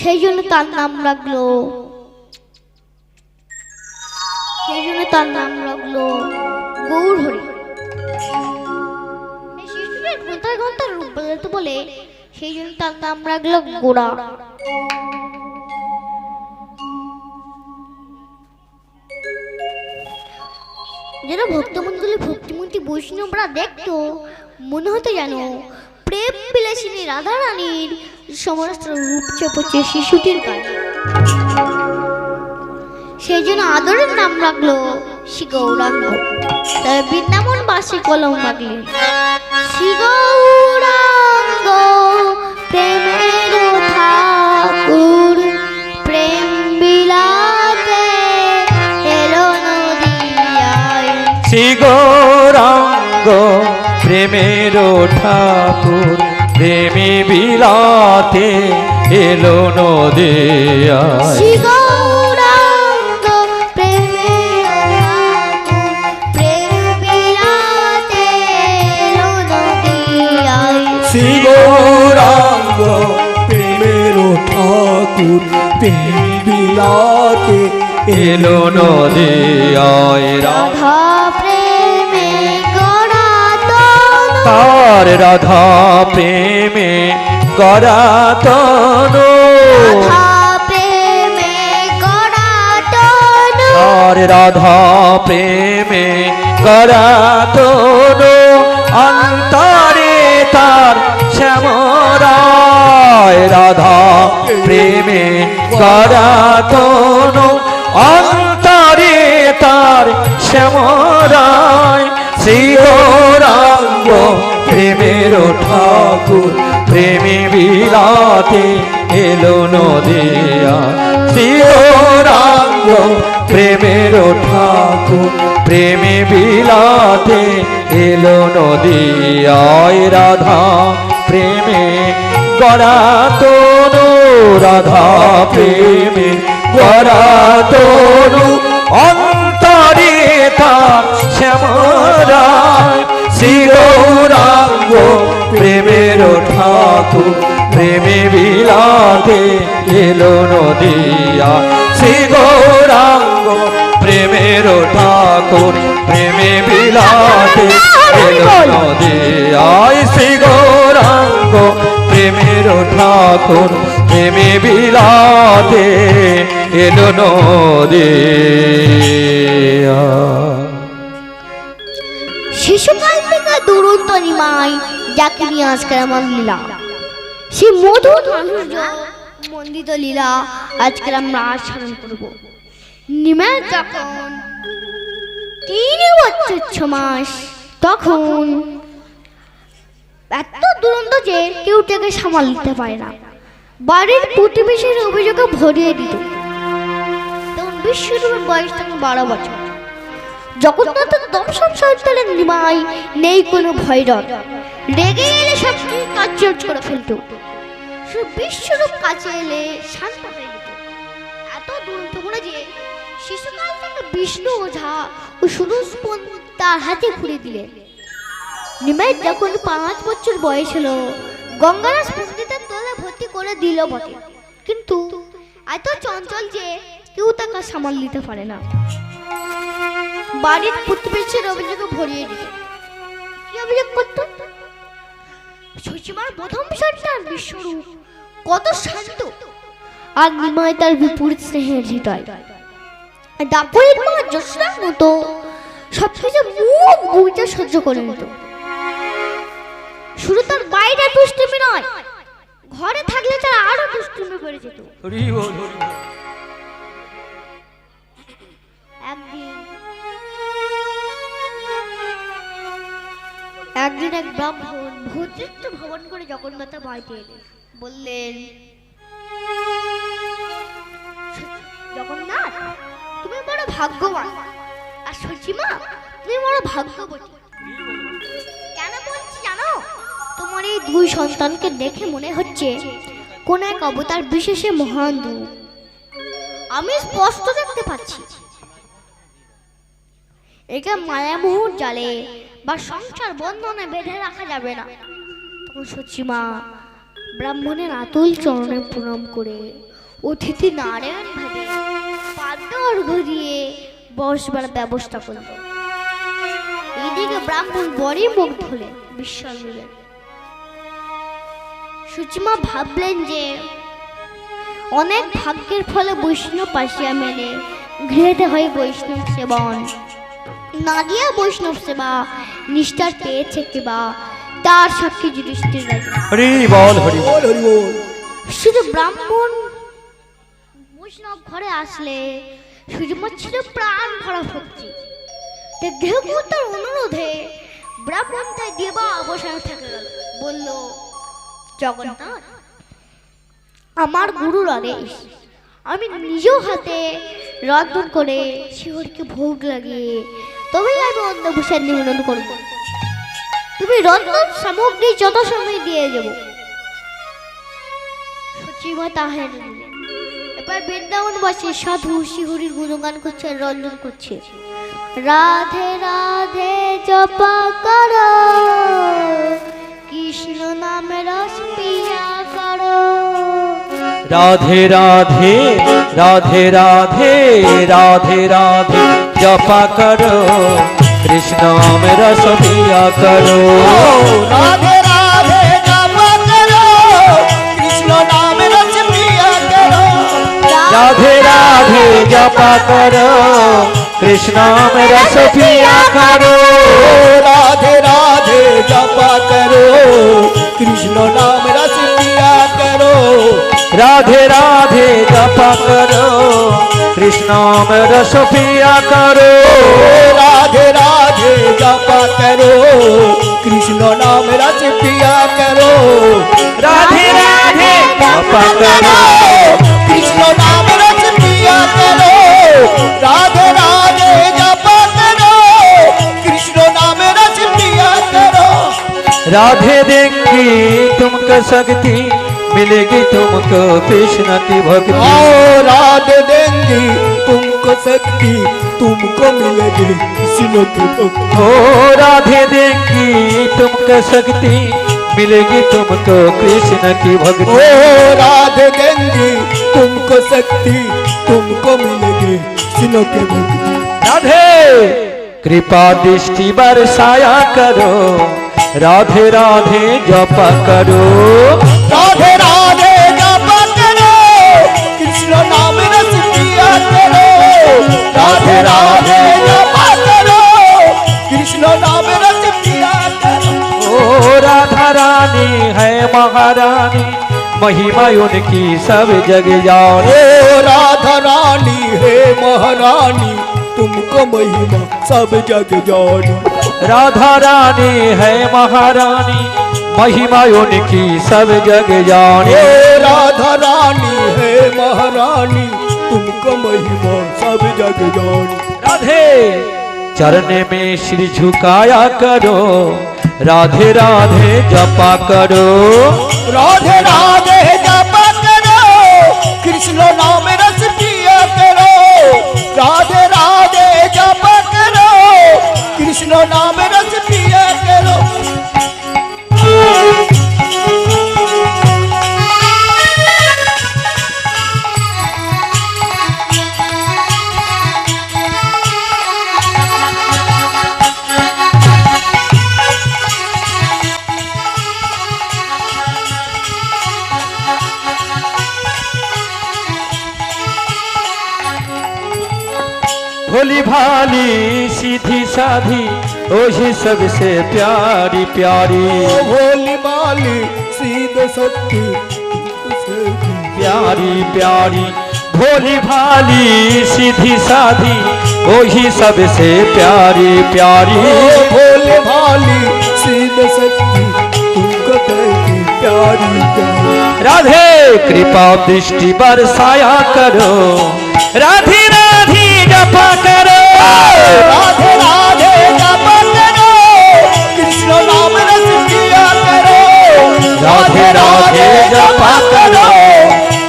সেই জন্য তার নাম রাখলো গৌর হরি। শিশুটির ঘন্টার ঘন্টার রূপ বদলাতে বলে সেই জন্য তার নাম রাখলো গোড়া। যেন ভক্তিমন্তী বৈষ্ণবরা দেখতো, মনে হতো যেন প্রেম বিলাসিনী রাধা রানীর সমস্ত রূপ চেপেছে শিশুটির গায়ে। সেই জন্য আদরের নাম রাখলো শ্রী গৌরাঙ্গ। তাই বৃন্দাবন বাসী কলম রাখলেন শ্রী গৌরাঙ্গ প্রেমের ঠাকুর, প্রেম বিলাতে এলো নদিয়ায়। শ্রী গৌরাঙ্গ প্রেমের ঠাকুর, প্রেমী বিলাতে এলো নদিয়ায়। শ্রী গৌরাঙ্গ প্রেমের ঠাকুর, প্রেম বিলাতে এলো নদিয়ায়। শ্রী গৌরাঙ্গ প্রেমের ঠাকুর, প্রেম বিলাতে এলো নদিয়ায়। রাধা প্রেমে গড়া তনু, তার রাধা প্রেমে গড়া তনু, রাধা প্রেমে গড়া তনু, তার রাধা প্রেমে গড়া তনু, অন্তরে তার শ্যামরায়। রাধা প্রেমে গড়া তনু, অন্তরে তার শ্যামরায়। শ্রী গৌরাঙ্গ প্রেমের ঠাকুর, প্রেমী বিলাতে এলো নদিয়ায়। শ্রী গৌরাঙ্গ প্রেমের ঠাকুর, প্রেমী বিলাতে এলো নদিয়ায়। রাধা প্রেমে গড়া তনু, রাধা প্রেমে গড়া তনু, অন্তরে তার শ্যামরায়। শ্রী গৌরাঙ্গ প্রেমের ঠাকুর, প্রেমী বিলাতে এলো নদিয়ায়। শ্রী গৌরাঙ্গ প্রেমের ঠাকুর, প্রেমী বিলাতে এলো নদিয়ায়। শ্রী গৌরাঙ্গ প্রেমের ঠাকুর, প্রেমী বিলাতে এলো নদিয়ায়। শিশুকাল থেকে দুরন্ত নিমাই যাকে নিয়ে আজকের আমার লীলা, সে মধুর মাধুর্য মন্ডিত লীলা আজকের আমরা আস্বাদন করব। নিমাই যখন 3 বছর 6 মাস, তখন এত দুরন্ত যে কেউ তাকে সামাল দিতে পারে না। বাড়ির প্রতিবেশীর অভিযোগে ভরিয়ে দিত। তখন বিশ্বরূপের বয়স তখন 12 বছর। জগন্নাথের দর্শন সন্তানের নিমাই নেই কোনো ভয় ডর, রেগে এলে সব কাজ করে ফেলত। বিশ্বরূপ কাছে এলে শান্ত হয়ে যেত। এত দুরন্ত মনে যে শিশুকাল থেকে বিষ্ণু ওঝা ও সুরুষ্পন তার হাতে খুলে দিলেন। নিমাইয়ের যখন 5 বছর বয়স হলো, গঙ্গারাজ পণ্ডিতের দলে ভর্তি করে দিল বটে। কিন্তু এত চঞ্চল যে কেউ তাকে সামাল দিতে পারে না। বাড়ির প্রতিবেশীর অভিযোগে ভরিয়ে দিত। কি অভিযোগ করত? সুচিমার প্রথম সন্তান বিশ্বরূপ কত শান্ত আর নিমায় তার বিপরীত স্নেহের হৃদয়। দাপরের মা যশোদার মতো সবকিছু মুখ বুঝে সহ্য করে নিত। শুধু তার বাইরে দুষ্টুমি নয়, ঘরে থাকলে তার আরো দুষ্টুমি বেড়ে যেত। হরি বল হরি বল। একদিন এক ব্রাহ্মণ ভূতৃত্ব ভ্রমণ করে জগন্নাথের বাড়িতে এলেন। বললেন, জগন্নাথ তুমি বড় ভাগ্যবান, আর সুচিমা তুমি বড় ভাগ্যবতী। কেন বলছি জানো? তোমার এই দুই সন্তানকে দেখে মনে হচ্ছে কোন এক অবতার বিশেষে মহান রূপ আমি স্পষ্ট দেখতে পাচ্ছি। একে মায়ামোহর জালে বা সংসার বন্ধনে বেঁধে রাখা যাবে না। তখন সুচিমা ব্রাহ্মণের আতুল চরণে প্রণাম করে অতিথি নারায়ণ ভাবে পাদ্য দিয়ে বসবার ব্যবস্থা করল। এইদিকে ব্রাহ্মণ বড়ই মুগ্ধ হলেন, বিশ্বাস নিলেন। সুচিমা ভাবলেন যে অনেক ভাগ্যের ফলে বৈষ্ণব পাশিয়া মেলে গৃহেতে হয় বৈষ্ণব সেবন। না দিয়া বৈষ্ণব সেবা নিষ্ঠার পেয়েছে কিবা তার সাক্ষী যুধিষ্ঠির রাজা। হরি বল হরি বল। বল হরি বল। শুধু ব্রাহ্মণ বৈষ্ণব ঘরে আসলে সুচিমার ছিল প্রাণ ভরা ভক্তি। দেহমূর্তার অনুরোধে ব্রাহ্মণ তাই দেবা অবসান থেকে গেল। বলল, জগন্নাথ আমার গুরুর আদেশ, আমি নিজেও হাতে রন্ধন করে শিহরকে ভোগ লাগিয়ে তবেই আমি অন্নভূষণ নিবেদন করব। তুমি রন্ধন সামগ্রী যত সময় দিয়ে যাব। সুচিমা তাহের এবার বৃন্দাবন বসে সাধু শিহরির গুণগান করছে, রন্ধন করছে। রাধে রাধে জপা করো, কৃষ্ণ নামে রস পিয়া করো। রাধে রাধে রাধে রাধে রাধে রাধে জপা করো, কৃষ্ণ নামে রস পিয়া করো। রাধে রাধে জপা করো, কৃষ্ণ নামে রস পিয়া করো। রাধে রাধে জপা করো, কৃষ্ণ নামে রস পিয়া করো। রাধে রাধে জপা করো, কৃষ্ণ নাম রস পিয়া করো। রাধে রাধে জপা করো, কৃষ্ণ নামে রস পিয়া করো। রাধে রাধে জপা করো, কৃষ্ণ নাম রস পিয়া করো। রাধে রাধে জপা করো, কৃষ্ণ নাম রস পিয়া করো। রাধে রাধে জপা করো, কৃষ্ণ নাম রস পিয়া করো। राधे देंगी तुमको शक्ति, मिलेगी तुमको कृष्ण की भक्ति। आओ राधे देंगी तुमको शक्ति, तुमको मिलेगी कृष्ण की भक्ति। ओ राधे देंगी तुमको शक्ति, मिलेगी तुमको कृष्ण की ओ भक्ति। राधे देंगी तुमको शक्ति, तुमको मिलेगी कृष्ण की भक्ति। राधे कृपा दृष्टि बरसाया करो, राधे राधे जपा करो। राधे राधे जपा करो, कृष्ण नाम रस पिया करो। राधे राधे जपा करो, कृष्ण नाम रस पिया करो। ओ राधा रानी है महारानी, महिमा उनकी सब जग जाने। ओ राधा रानी है महारानी, तुमको महिमा सब जग जानी। राधा रानी है महारानी, महिमा उनकी सब जग जाने। ए राधा रानी है महारानी, तुमको महिमा सब जग जानी। राधे चरण में सिर झुकाया करो, राधे राधे जपा करो। राधे राधे जपा करो, कृष्ण नाम रस पिया करो। राधे राधे जपा करो, कृष्ण नाम रस पिया करो। भोली भाली सीधी साधी वही सबसे प्यारी प्यारी भोली भाली सीधे सत्ती प्यारी प्यारी भोली भाली सीधी साधी वही सबसे प्यारी प्यारी भोली भाली सीधे सत्ती तुमको कहती प्यारी प्यारी राधे कृपा दृष्टि बरसाया करो राधे राधे जपा करो राधे राधे जपा करो कृष्ण नाम रस पिया करो राधे राधे जपा करो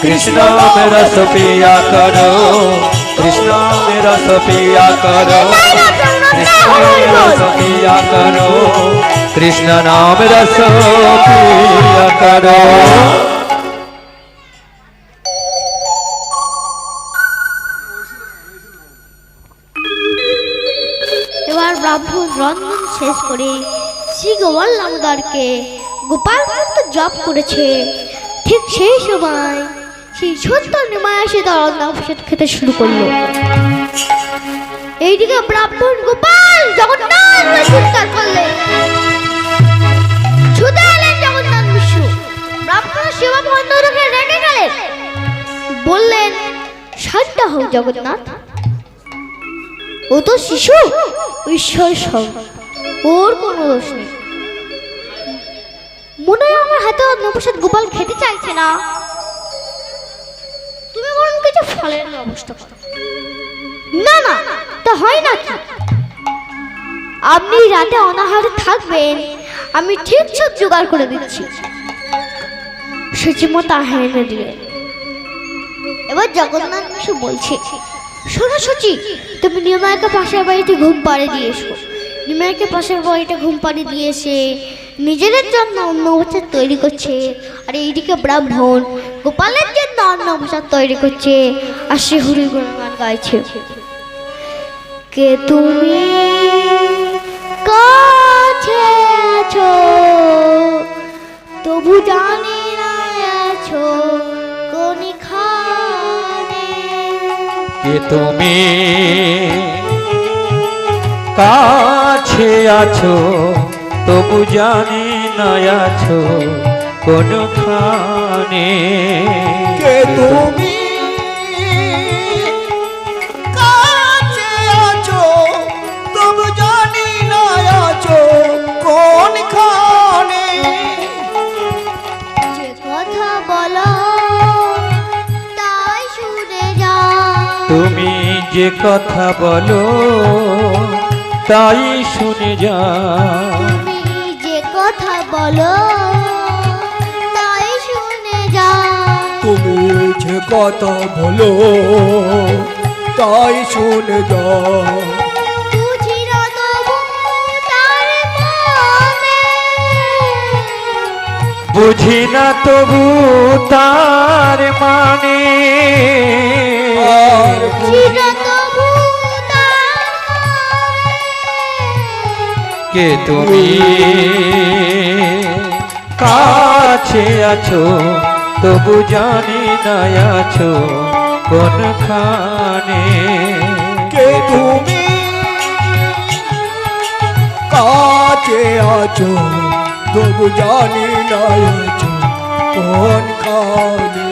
कृष्ण में रस पिया करो कृष्ण में रस पिया करो कृष्ण में रस पिया करो कृष्ण नाम रस पिया करो এবার ব্রাহ্মণ রন্ধন শেষ করে শ্রী গোপাল নামদারকে গোপাল মন্ত্র জপ করেছে। ঠিক সেই সময় সেই সত্য নিমায় এসে তার অন্নপ্রসাদ খেতে শুরু করলো। এইদিকে ব্রাহ্মণ গোপাল জগন্নাথ বলে চিৎকার করলেন। ছুটে এলেন জগন্নাথ মিশ্র। ব্রাহ্মণ সেবা বন্ধ রেখে রেগে গেলেন, বললেন, শান্ত হও জগন্নাথ, ও তো শিশু, ঈশ্বর সব, ওর কোনো দোষ নেই। মনে হয় আমার হাতে অন্নপ্রসাদ গোপাল খেতে চাইছে না, তুমি বরং কিছু ফলের ব্যবস্থা করো। না না, তা হয় না কি? আপনি রাতে অনাহারে থাকবেন, আমি ঠিক সব জোগাড় করে দিচ্ছি। সচিমত আহার এনে দিলেন। এবার জগন্নাথ মিশু বলছে, শোনো সচি, তুমি নিমাইকে পাশের বাড়িতে ঘুম পাড়ে দিয়ে এসো। নিমাইকে পাশের বাড়িতে ঘুম পাড়ে দিয়ে এসে নিজেদের জন্য অন্নপ্রসাদ তৈরি করছে, আর এইদিকে ব্রাহ্মণ গোপালের জন্য অন্নপ্রসাদ তৈরি করছে, আর সে হরি গুণগান গাইছে। কে তুমি কাছে আছো, তবু জানি না আছো কোনখানে। কে তুমি কাছে আছো, তবু জানি না আছো কোনখানে। কে তুমি কাছে আছো, তবু জানি না আছো কোনখানে। যে কথা বলো তাই শুনে যাও, তুমি যে কথা বলো তাই শুনে যা। তুমি যে কথা বলো তাই শুনে যাও। তুমি যে কথা বলো তাই শুনে যাও। বুঝি না তবু তার মনে, বুঝি না তবু তার মানে। আর বুঝি না তবু তার মনে। কে তুমি কাছে আছো, তবু জানি না আছো কোনখানে। কে তুমি কাছে আছো, তবু জানি না আছো কোনখানে।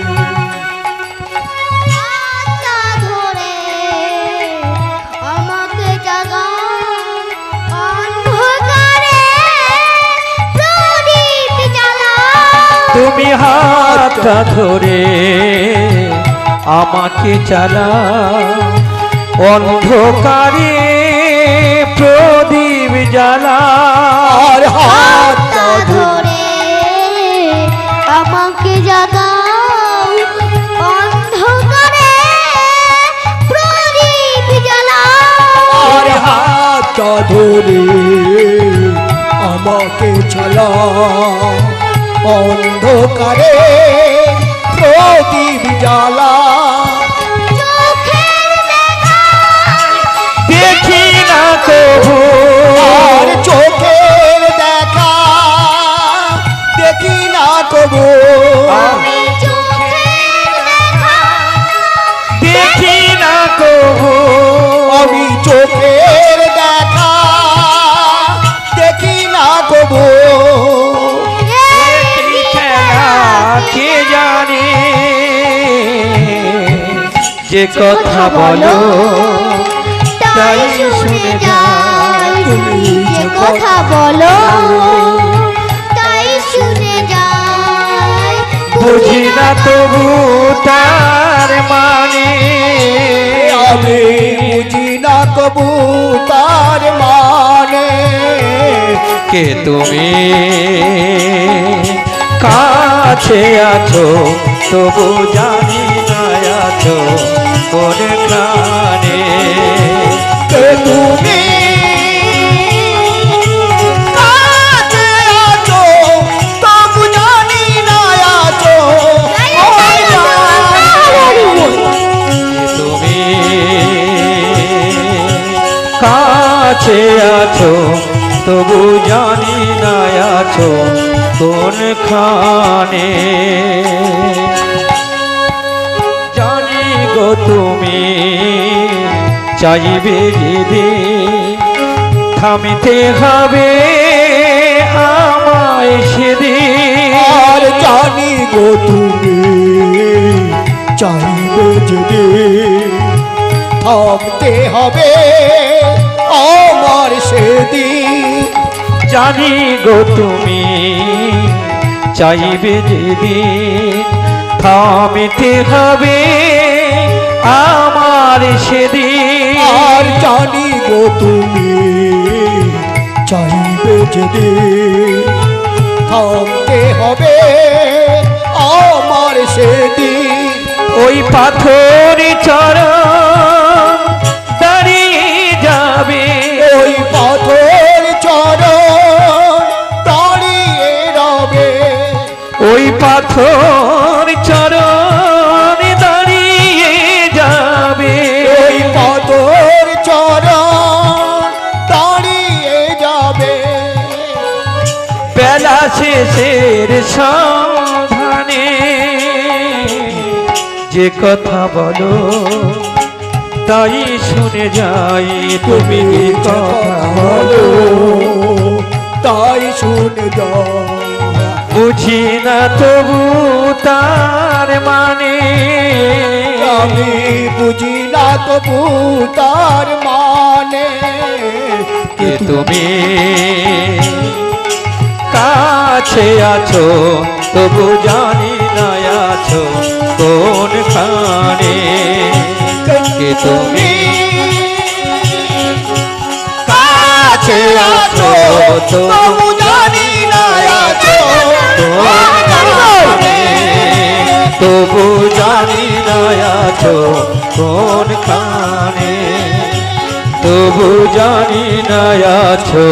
হাতটা ধরে আমাকে জাগাও, অন্ধকারে প্রদীপ জ্বালাও। তুমি হাতটা ধরে আমাকে চালাও, অন্ধকারে প্রদীপ জ্বালা। আর হাতটা হাতটা ধরে ধরে আমাকে জাগাও, অন্ধকারে প্রদীপ জ্বালাও। আর হাতটা ধরে আমাকে চালা, অন্ধকারে প্রদীপ জ্বালা। চোখের দেখা দেখি না কবু, আর চোখের দেখা দেখি না কবু। আমি চোখের দেখা দেখি না কবু, আমি যে কথা বলো তাই শুনে যাই, তুমি যে কথা বলো তাই শুনে যাই, বুঝি না তবু তার মানে, আমি বুঝি না কবু তার মানে। কে তুমি কাছে আছো তবু জানি না আছো কোন প্রাণে, কে তুমি কাছে আছো তবু জানি না আছো কোন প্রাণে। তুমি কাছে আছো তবু জানি না আছো কোন খানে, জানি গো তুমি চাইবে যেদিন থামিতে হবে আমায় সেদিন, আর জানি গো তুমি চাইবে যদি থামতে হবে আমার সেদিন। জানি গো তুমি চাইবে যেদিন থামিতে হবে আমার সেদিন, আর জানি গো তুমি চাইবে যদি থামতে হবে আমার সেদিন। ওই পাথর চরণ দাঁড়িয়ে যাবে, ওই পাথর চরণ দাঁড়িয়ে রবে, ওই পাথর চরণ দাঁড়িয়ে যাবে, ওই পাথর চরণ দাঁড়িয়ে যাবে। বেলা শেষের সন্ধানে যে কথা বলো তাই শুনে যাই, তুমি তুমি কথা কথা বলো বলো তাই শুনে যাও, বুঝি না তবু তার মানে, আমি বুঝি না তবু তার মানে। কে তুমি কাছে আছো তবু জানি না আছো কোন খানে, কে তুমি কাছে আছো তবু জানি না আছো কোন খানে, তবু জানি না আছো কোন খানে, তবু জানি না আছো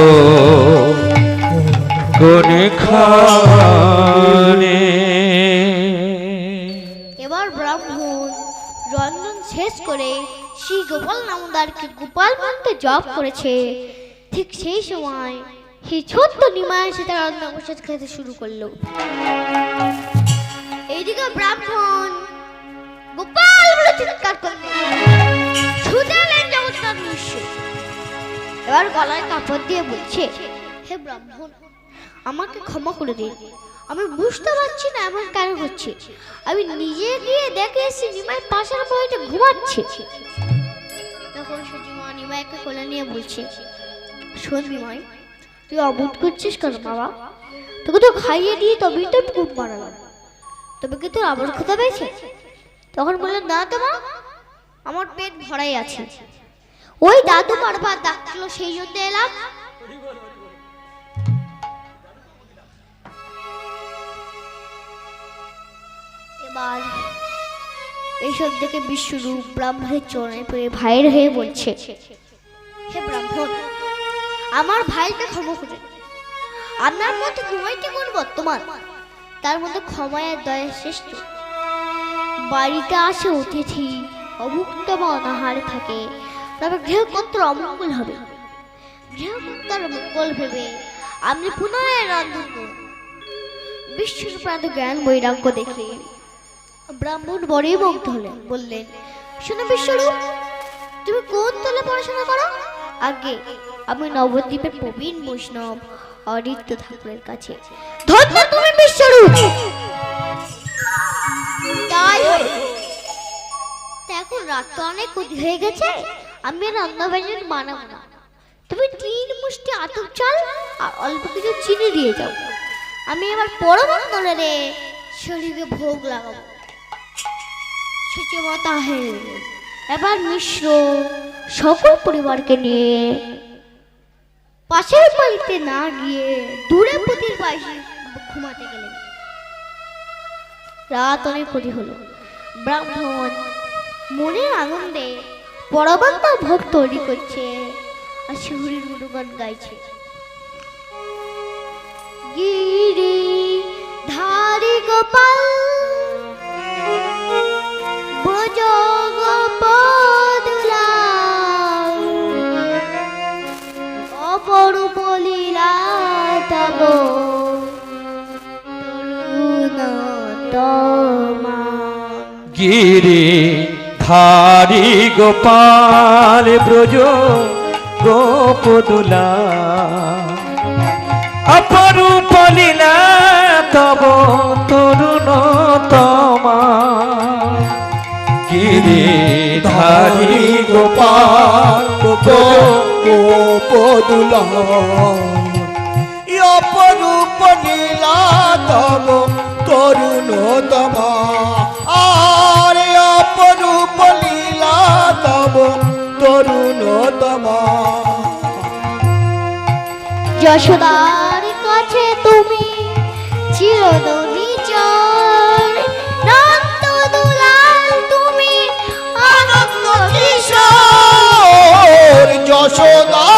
কোন খানে। এবার ব্রাহ্মণ রন্ধন শেষ করে শ্রী গোপাল নামদারকে গোপাল মন্ত্রে জপ করেছে। ঠিক সেই সময় সেই ছোট্ট নিমাই এসে তার অন্নপ্রসাদ খেতে শুরু করলো। এইদিকে ব্রাহ্মণ গোপাল বলে চিৎকার করলো, ছুটে এলেন জগন্নাথ মিশ্র। এবার গলায় কাপড় দিয়ে বলছে, হে ব্রাহ্মণ, আমাকে ক্ষমা করে দিন, আমি বুঝতে পারছি না এমন কেন হচ্ছে। আমি নিজে গিয়ে দেখে এসে নিমাই পাশের বাড়িতে ঘুমাচ্ছে। তখন সুজিমা নিমাইকে কোলে নিয়ে বলছে, শোন নিমাই, তুই অবোধ করছিস কেন বাবা? তোকে তো খাইয়ে দিয়ে তবেই তো ঘুম পাড়ালাম, তবে কি তোর আবার ক্ষুধা পেয়েছে? তখন বললো, না তো মা, আমার পেট ভরাই আছে। ওই দাদু বারবার ডাকলো, সেই জন্য এলাম। এবার এইসব দেখে বিশ্বরূপ ব্রাহ্মণের চরণে পড়ে ভাইয়ের হয়ে বলছে, হে ব্রাহ্মণ, আমার ভাইকে ক্ষমা করে দিন। আপনার মধ্যে ঘুমাইতে কোন বর্তমান, তার মধ্যে ক্ষমায় আর দয়া শ্রেষ্ঠ। বাড়িতে আসে অতিথি অভুক্ত বা অনাহারে থাকে, তবে গৃহকর্ত্র অমঙ্গল হবে। গৃহকর্তার মঙ্গল ভেবে আপনি পুনরায় রান্ধন করুন। বিশ্বরূপ এত জ্ঞান বৈরাগ্য দেখে ব্রাহ্মণ বড়ই মুগ্ধ হলেন। বললেন, শোনো বিশ্বরূপ, তুমি কোন তলে পড়াশোনা করো? আগে আমি নবদ্বীপের প্রবীণ বৈষ্ণব অরিত্য ঠাকুরের কাছে। ধন্য তুমি বিশ্বরূপ। তাই এখন রাত তো অনেক ক্ষতি হয়ে গেছে, আমি আর রান্না বান্না বানাবো না। তুমি 3 মুষ্টি আতপ চাল আর অল্প কিছু চিনি দিয়ে যাও। আমি এবার পরবর্তী নলে শরীরে ভোগ লাগাবো। সূচিমতা হে এবার মিশ্র সকল পরিবারকে নিয়ে পাশের বাড়িতে না গিয়ে দূরে পুতির বাড়ি ঘুমাতে গেলেন। রাত অনেক ক্ষতি হলো। ব্রাহ্মণ মনের আনন্দে পরবর্তী ভোগ তৈরি করছে আর শিহুরির গুণগান গাইছে। গিরি ধারি গোপাল ব্রজ গোপদুলা অপরূপ লীলা তব তরুণতমা। গিরি ধারি গোপাল ব্রজ গোপদুলা অপরূপ লীলা তব তরুণতমা। গিরি ধারি গোপাল গোপদুলা অপরূপ নীলা তব তরুণতমা। আরে অপরূপ লীলা তব তরুণতমা। যশোদার কাছে তুমি চিরদিন নন্দ দুলাল তুমি আনন্দ কিশোর যশোদা